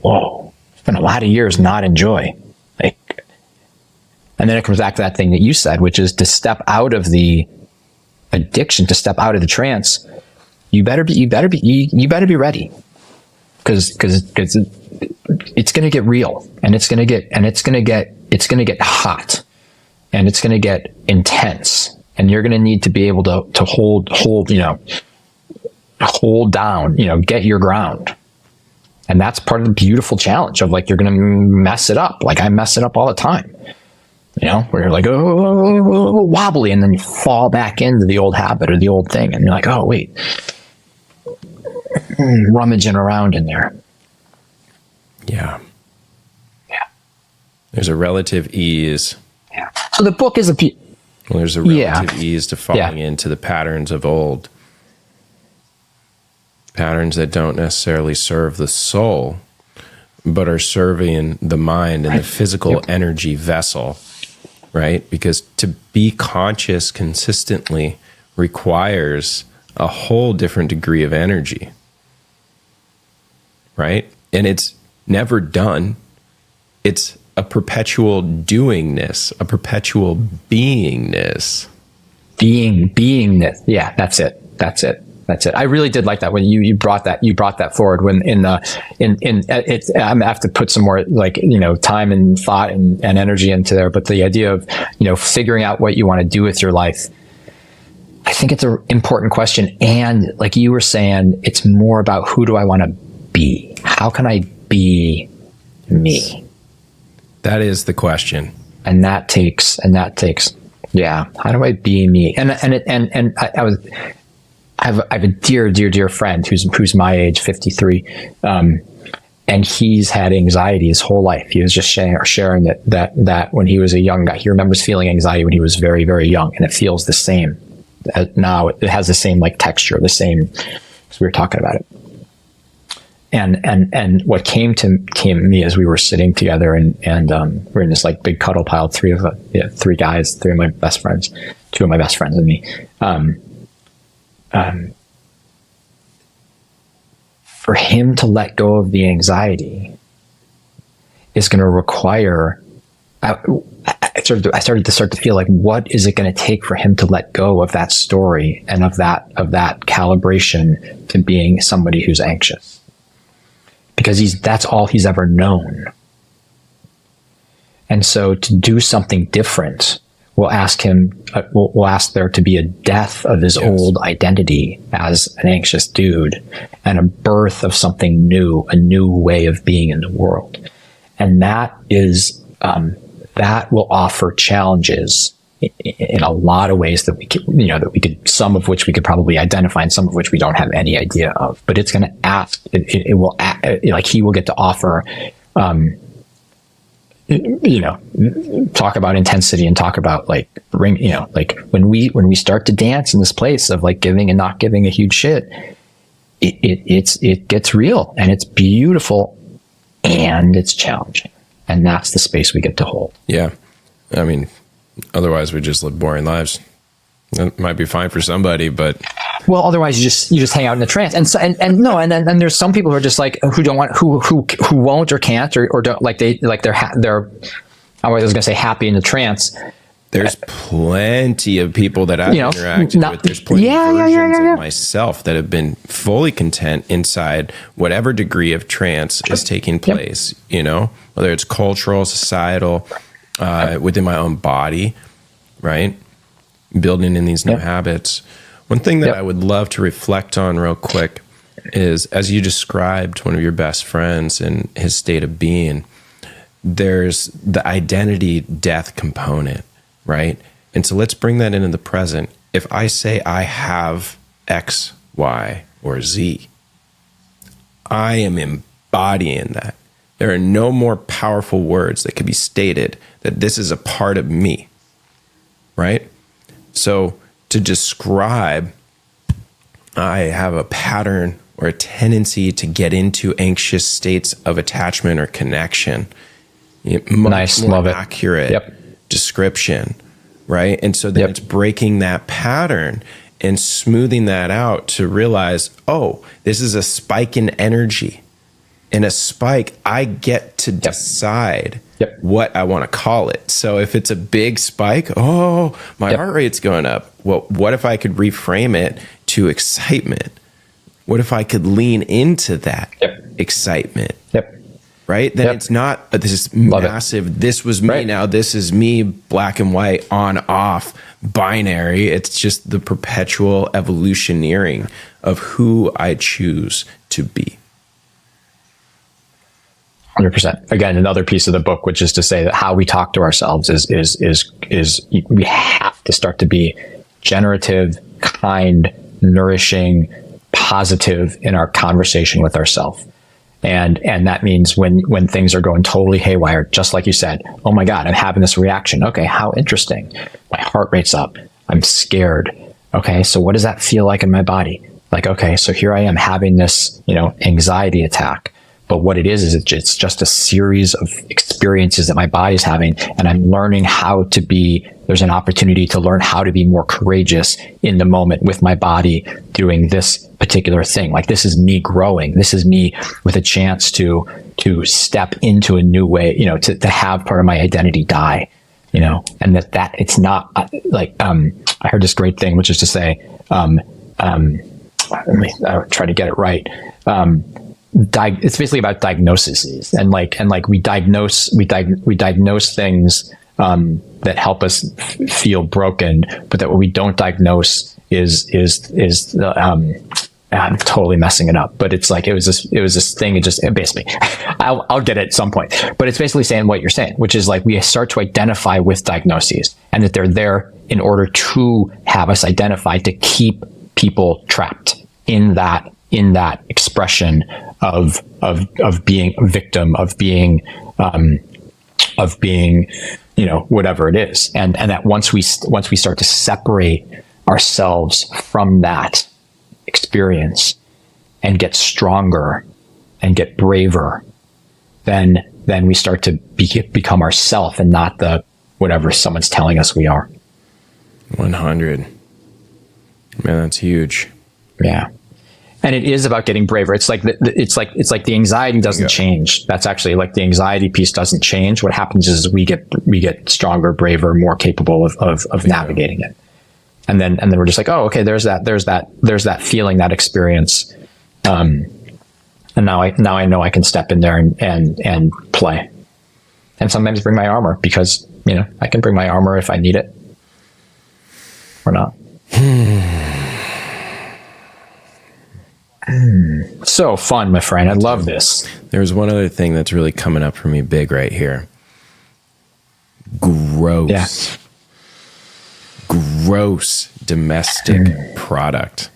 Whoa. It's been a lot of years not in joy. Like, and then it comes back to that thing that you said, which is to step out of the addiction, to step out of the trance. You better be ready. Cause it's going to get real, and it's going to get hot, and it's going to get intense, and you're going to need to be able to hold down, get your ground. And that's part of the beautiful challenge of, like, you're going to mess it up. Like, I mess it up all the time, where you're like, oh, wobbly. And then you fall back into the old habit or the old thing. And you're like, oh, wait, rummaging around in there. Yeah. There's a relative ease. Yeah. So the book is there's a relative ease to falling into the patterns of old. Patterns that don't necessarily serve the soul, but are serving the mind and the physical energy vessel, right? Because to be conscious consistently requires a whole different degree of energy, right? And it's never done. It's a perpetual doingness, a perpetual beingness. Beingness. Yeah, that's it. I really did like that when you brought that forward, when I'm gonna have to put some more, like, time and thought and energy into there. But the idea of, figuring out what you want to do with your life, I think it's an important question. And like you were saying, it's more about, who do I want to be? How can I be me? That is the question. And that takes, yeah. How do I be me? And I have a dear friend who's my age, 53. And he's had anxiety his whole life. He was just sharing that when he was a young guy, he remembers feeling anxiety when he was very, very young, and it feels the same now. It has the same, like, texture, the same, because we were talking about it. And what came to me as we were sitting together, and we're in this, like, big cuddle pile, three guys, three of my best friends, two of my best friends and me. For him to let go of the anxiety is going to require, I started to feel like, what is it going to take for him to let go of that story and of that calibration to being somebody who's anxious? because that's all he's ever known. And so to do something different will ask there to be a death of his old identity as an anxious dude and a birth of something new, a new way of being in the world. And that is, that will offer challenges in a lot of ways that we could, some of which we could probably identify and some of which we don't have any idea of. But it's going to ask, it will, like, he will get to offer, talk about intensity and talk about like when we start to dance in this place of like giving and not giving a huge shit, it gets real and it's beautiful and it's challenging, and that's the space we get to hold. Yeah, I mean, otherwise we just live boring lives. That might be fine for somebody, but otherwise you just hang out in the trance. And so, and then there's some people who are just like, who don't want, who won't or can't or don't, like they're I was going to say happy in the trance. There's plenty of people that I've interacted with. There's plenty of versions of myself that have been fully content inside whatever degree of trance is taking place, whether it's cultural, societal, within my own body, right? Building in these new habits. One thing that I would love to reflect on real quick is, as you described one of your best friends and his state of being, there's the identity death component, right? And so let's bring that into the present. If I say I have X, Y, or Z, I am embodying that. There are no more powerful words that could be stated that this is a part of me, right? So to describe, I have a pattern or a tendency to get into anxious states of attachment or connection. Much more accurate description, right? And so then it's breaking that pattern and smoothing that out to realize, oh, this is a spike in energy. And a spike, I get to decide what I want to call it. So if it's a big spike, oh, my heart rate's going up. Well, what if I could reframe it to excitement? What if I could lean into that excitement? Right? Then it's not this massive, this was me, now this is me, black and white, on, off, binary. It's just the perpetual evolutioneering of who I choose to be. 100%. Again, another piece of the book, which is to say that how we talk to ourselves is we have to start to be generative, kind, nourishing, positive in our conversation with ourselves. And that means when things are going totally haywire, just like you said, oh my God, I'm having this reaction. Okay, how interesting. My heart rate's up. I'm scared. Okay, so what does that feel like in my body? Like, okay, so here I am having this, anxiety attack. But what it is it's just a series of experiences that my body's having, and I'm learning how to be, there's an opportunity to learn how to be more courageous in the moment with my body doing this particular thing. Like, this is me growing. This is me with a chance to step into a new way, to have part of my identity die, and that it's not like, I heard this great thing, which is to say, let me try to get it right. It's basically about diagnoses, and we diagnose things that help us feel broken, but that what we don't diagnose is I'm totally messing it up, but it's like it was this thing. It basically I'll get it at some point, but it's basically saying what you're saying, which is like we start to identify with diagnoses, and that they're there in order to have us identify, to keep people trapped in that expression of being a victim, of being whatever it is, and that once we start to separate ourselves from that experience and get stronger and get braver, then we start to become ourself and not the whatever someone's telling us we are. 100. Man, that's huge. Yeah. And it is about getting braver. It's like the anxiety doesn't change. That's actually like the anxiety piece doesn't change. What happens is we get stronger, braver, more capable of navigating it. And then we're just like, oh, okay, there's that feeling, that experience. And now I know I can step in there and play. And sometimes bring my armor because, I can bring my armor if I need it or not. So fun, my friend. I love this. There's one other thing that's really coming up for me big right here. Gross. Yeah. Gross domestic product.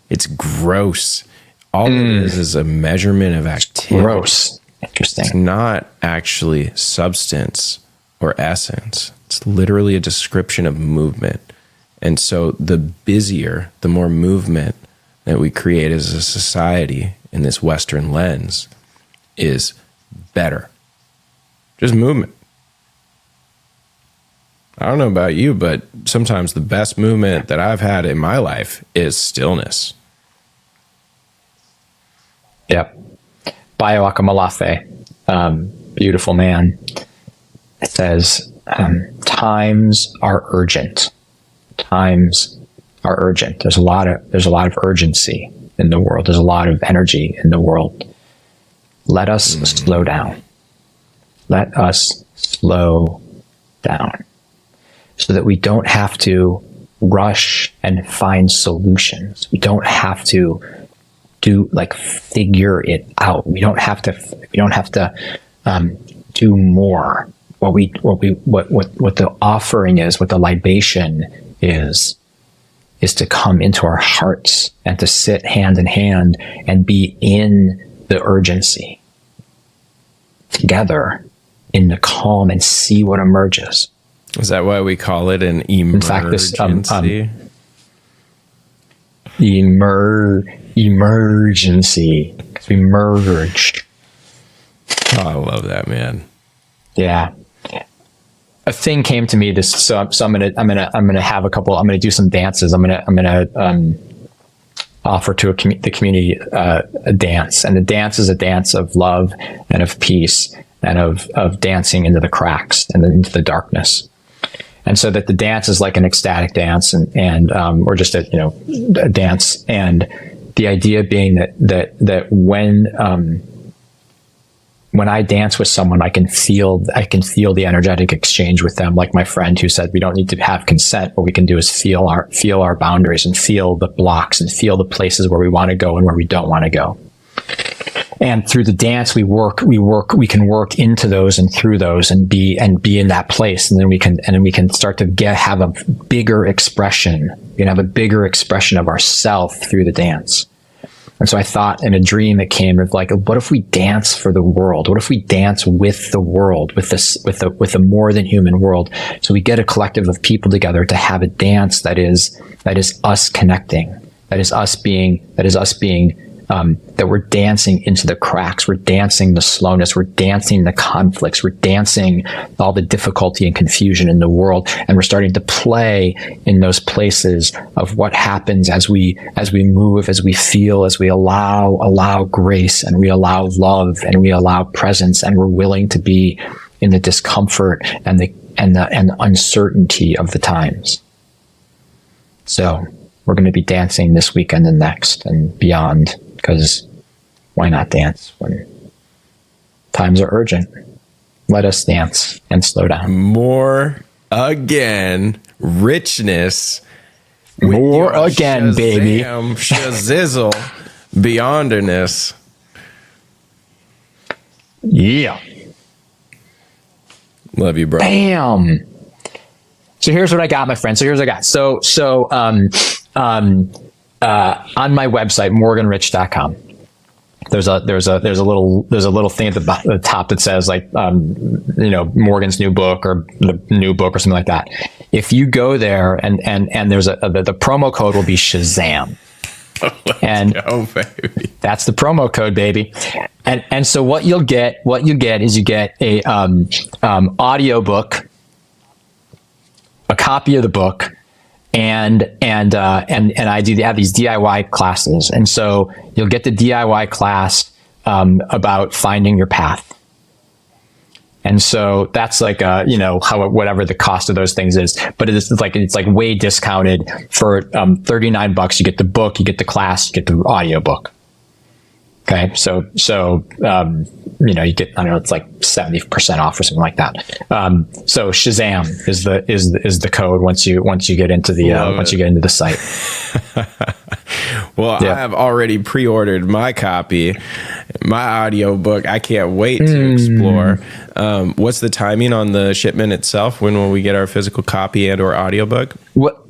It's gross. All it is a measurement of activity. Gross. Interesting. It's not actually substance or essence. It's literally a description of movement. And so the busier, the more movement that we create as a society in this Western lens is better. Just movement. I don't know about you, but sometimes the best movement that I've had in my life is stillness. Yep. Bayo Akamalafe, beautiful man. It says, times are urgent. Times are urgent. There's a lot of urgency in the world. There's a lot of energy in the world. Let us slow down. Let us slow down so that we don't have to rush and find solutions. We don't have to figure it out. We don't have to do more. What the offering is, what the libation is to come into our hearts and to sit hand in hand and be in the urgency together in the calm and see what emerges. Is that why we call it an emergency? In fact, this emergency, because we merge. Oh, I love that, man. Yeah. A thing came to me so I'm gonna have a couple. I'm gonna do some dances. I'm gonna offer to the community a dance, and the dance is a dance of love and of peace and of dancing into the cracks and into the darkness. And so that the dance is like an ecstatic dance and or just a dance. And the idea being that when I dance with someone, I can feel the energetic exchange with them. Like my friend who said, we don't need to have consent. What we can do is feel our boundaries and feel the blocks and feel the places where we want to go and where we don't want to go. And through the dance, we can work into those and through those and be in that place. And then we can start to have a bigger expression. We can have a bigger expression of ourself through the dance. And so I thought in a dream it came of like, what if we dance for the world? What if we dance with the world, with a more than human world? So we get a collective of people together to have a dance that is us connecting, that is us being that we're dancing into the cracks, we're dancing the slowness, we're dancing the conflicts, we're dancing all the difficulty and confusion in the world, and we're starting to play in those places of what happens as we move, as we feel, as we allow grace, and we allow love, and we allow presence, and we're willing to be in the discomfort and the uncertainty of the times. So we're going to be dancing this weekend and next and beyond, because why not dance when times are urgent? Let us dance and slow down. More again, richness. More again, baby. Shazizzle, beyonderness. Yeah. Love you, bro. Bam. So here's what I got, my friend. So on my website, morganrich.com, there's a little thing at the top that says like, Morgan's new book or the new book or something like that. If you go there and there's the promo code will be Shazam. Let's go, baby. That's the promo code, baby. And so what you get is you get a audio book, a copy of the book, and I have these DIY classes. And so you'll get the DIY class about finding your path. And so that's like whatever the cost of those things is, but it's like way discounted for $39. You get the book, you get the class, you get the audio book. Okay. So, you know, you get, I don't know, it's like 70% off or something like that. So Shazam is the code once you get into the, once you get into the site. Well, I have already pre-ordered my copy, my audiobook. I can't wait to explore. What's the timing on the shipment itself? When will we get our physical copy and or audiobook? What?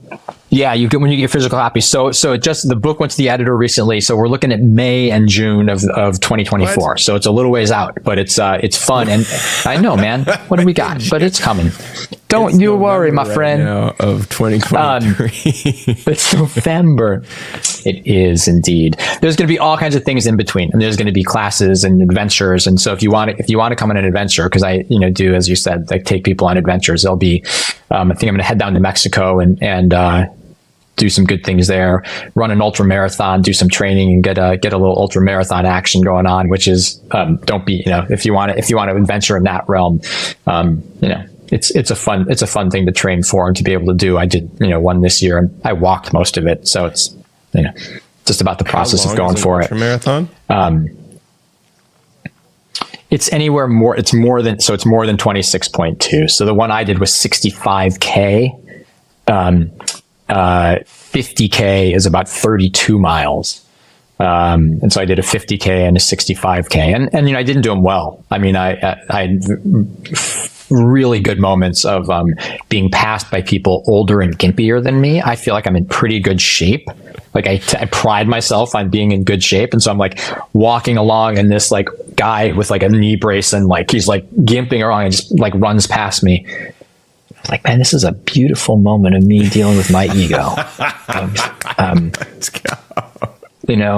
Yeah, you get when you get physical copies. So it just, the book went to the editor recently. So we're looking at May and June of 2024. What? So it's a little ways out, but it's fun. And I know, man, what do we got? But it's coming. Don't you worry, my friend. Now of 2023. It's November. It is indeed. There's going to be all kinds of things in between, and there's going to be classes and adventures. And so if you want to come on an adventure, because I do, as you said, like take people on adventures. There'll be, I think I'm going to head down to Mexico and do some good things there, run an ultramarathon, do some training, and get a little ultramarathon action going on, which is, don't be, if you want to adventure in that realm, it's a fun thing to train for and to be able to do. I did, one this year, and I walked most of it. So it's, just about the process of going for it. Ultramarathon? It's more than 26.2. So the one I did was 65K. 50K is about 32 miles. And so I did a 50K and a 65K, and I didn't do them well. I mean, I had really good moments of being passed by people older and gimpier than me. I feel like I'm in pretty good shape. Like I pride myself on being in good shape. And so I'm like walking along, and this like guy with like a knee brace and like, he's like gimping around and just like runs past me. Like, man, this is a beautiful moment of me dealing with my ego. Let's go.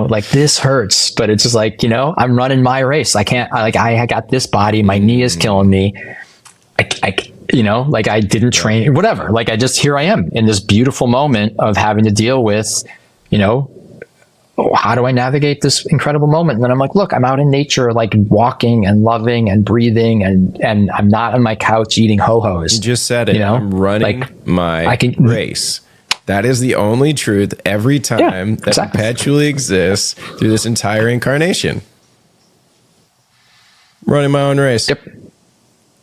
Like this hurts, but it's just like, I'm running my race. I got this body. My knee is killing me. I didn't train, whatever. Like here I am in this beautiful moment of having to deal with, how do I navigate this incredible moment? And then I'm like, look, I'm out in nature, like walking and loving and breathing, and I'm not on my couch eating ho-hos. You just said it. I'm running my race. That is the only truth every time that perpetually exists through this entire incarnation. Running my own race. Yep.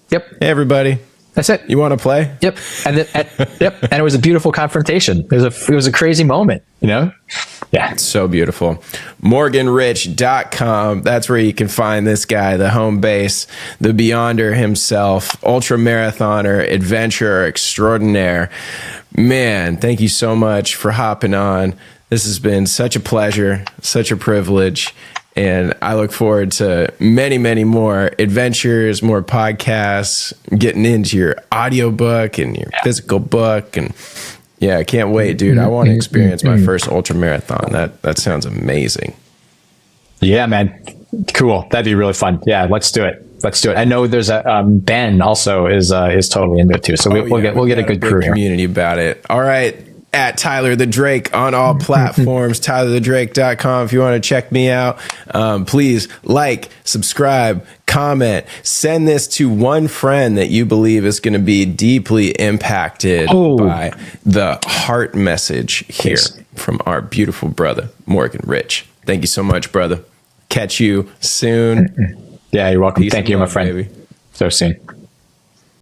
Hey, everybody. That's it. You want to play? Yep. And it was a beautiful confrontation. It was a crazy moment, Yeah. It's so beautiful. Morganrich.com. That's where you can find this guy, the home base, the Beyonder himself, ultramarathoner, adventurer extraordinaire. Man, thank you so much for hopping on. This has been such a pleasure, such a privilege. And I look forward to many, many more adventures, more podcasts, getting into your audiobook and your physical book. And I can't wait, dude. I want to experience my first ultramarathon. That sounds amazing. Yeah, man. Cool. That'd be really fun. Yeah, let's do it. I know there's a Ben also is totally into it too. So we'll get a good crew here. Community about it. All right. At Tyler the Drake on all platforms, tylerthedrake.com. If you want to check me out, please like, subscribe, comment, send this to one friend that you believe is going to be deeply impacted by the heart message here from our beautiful brother, Morgan Rich. Thank you so much, brother. Catch you soon. Yeah, you're welcome. Thank you, my friend. Baby. So soon.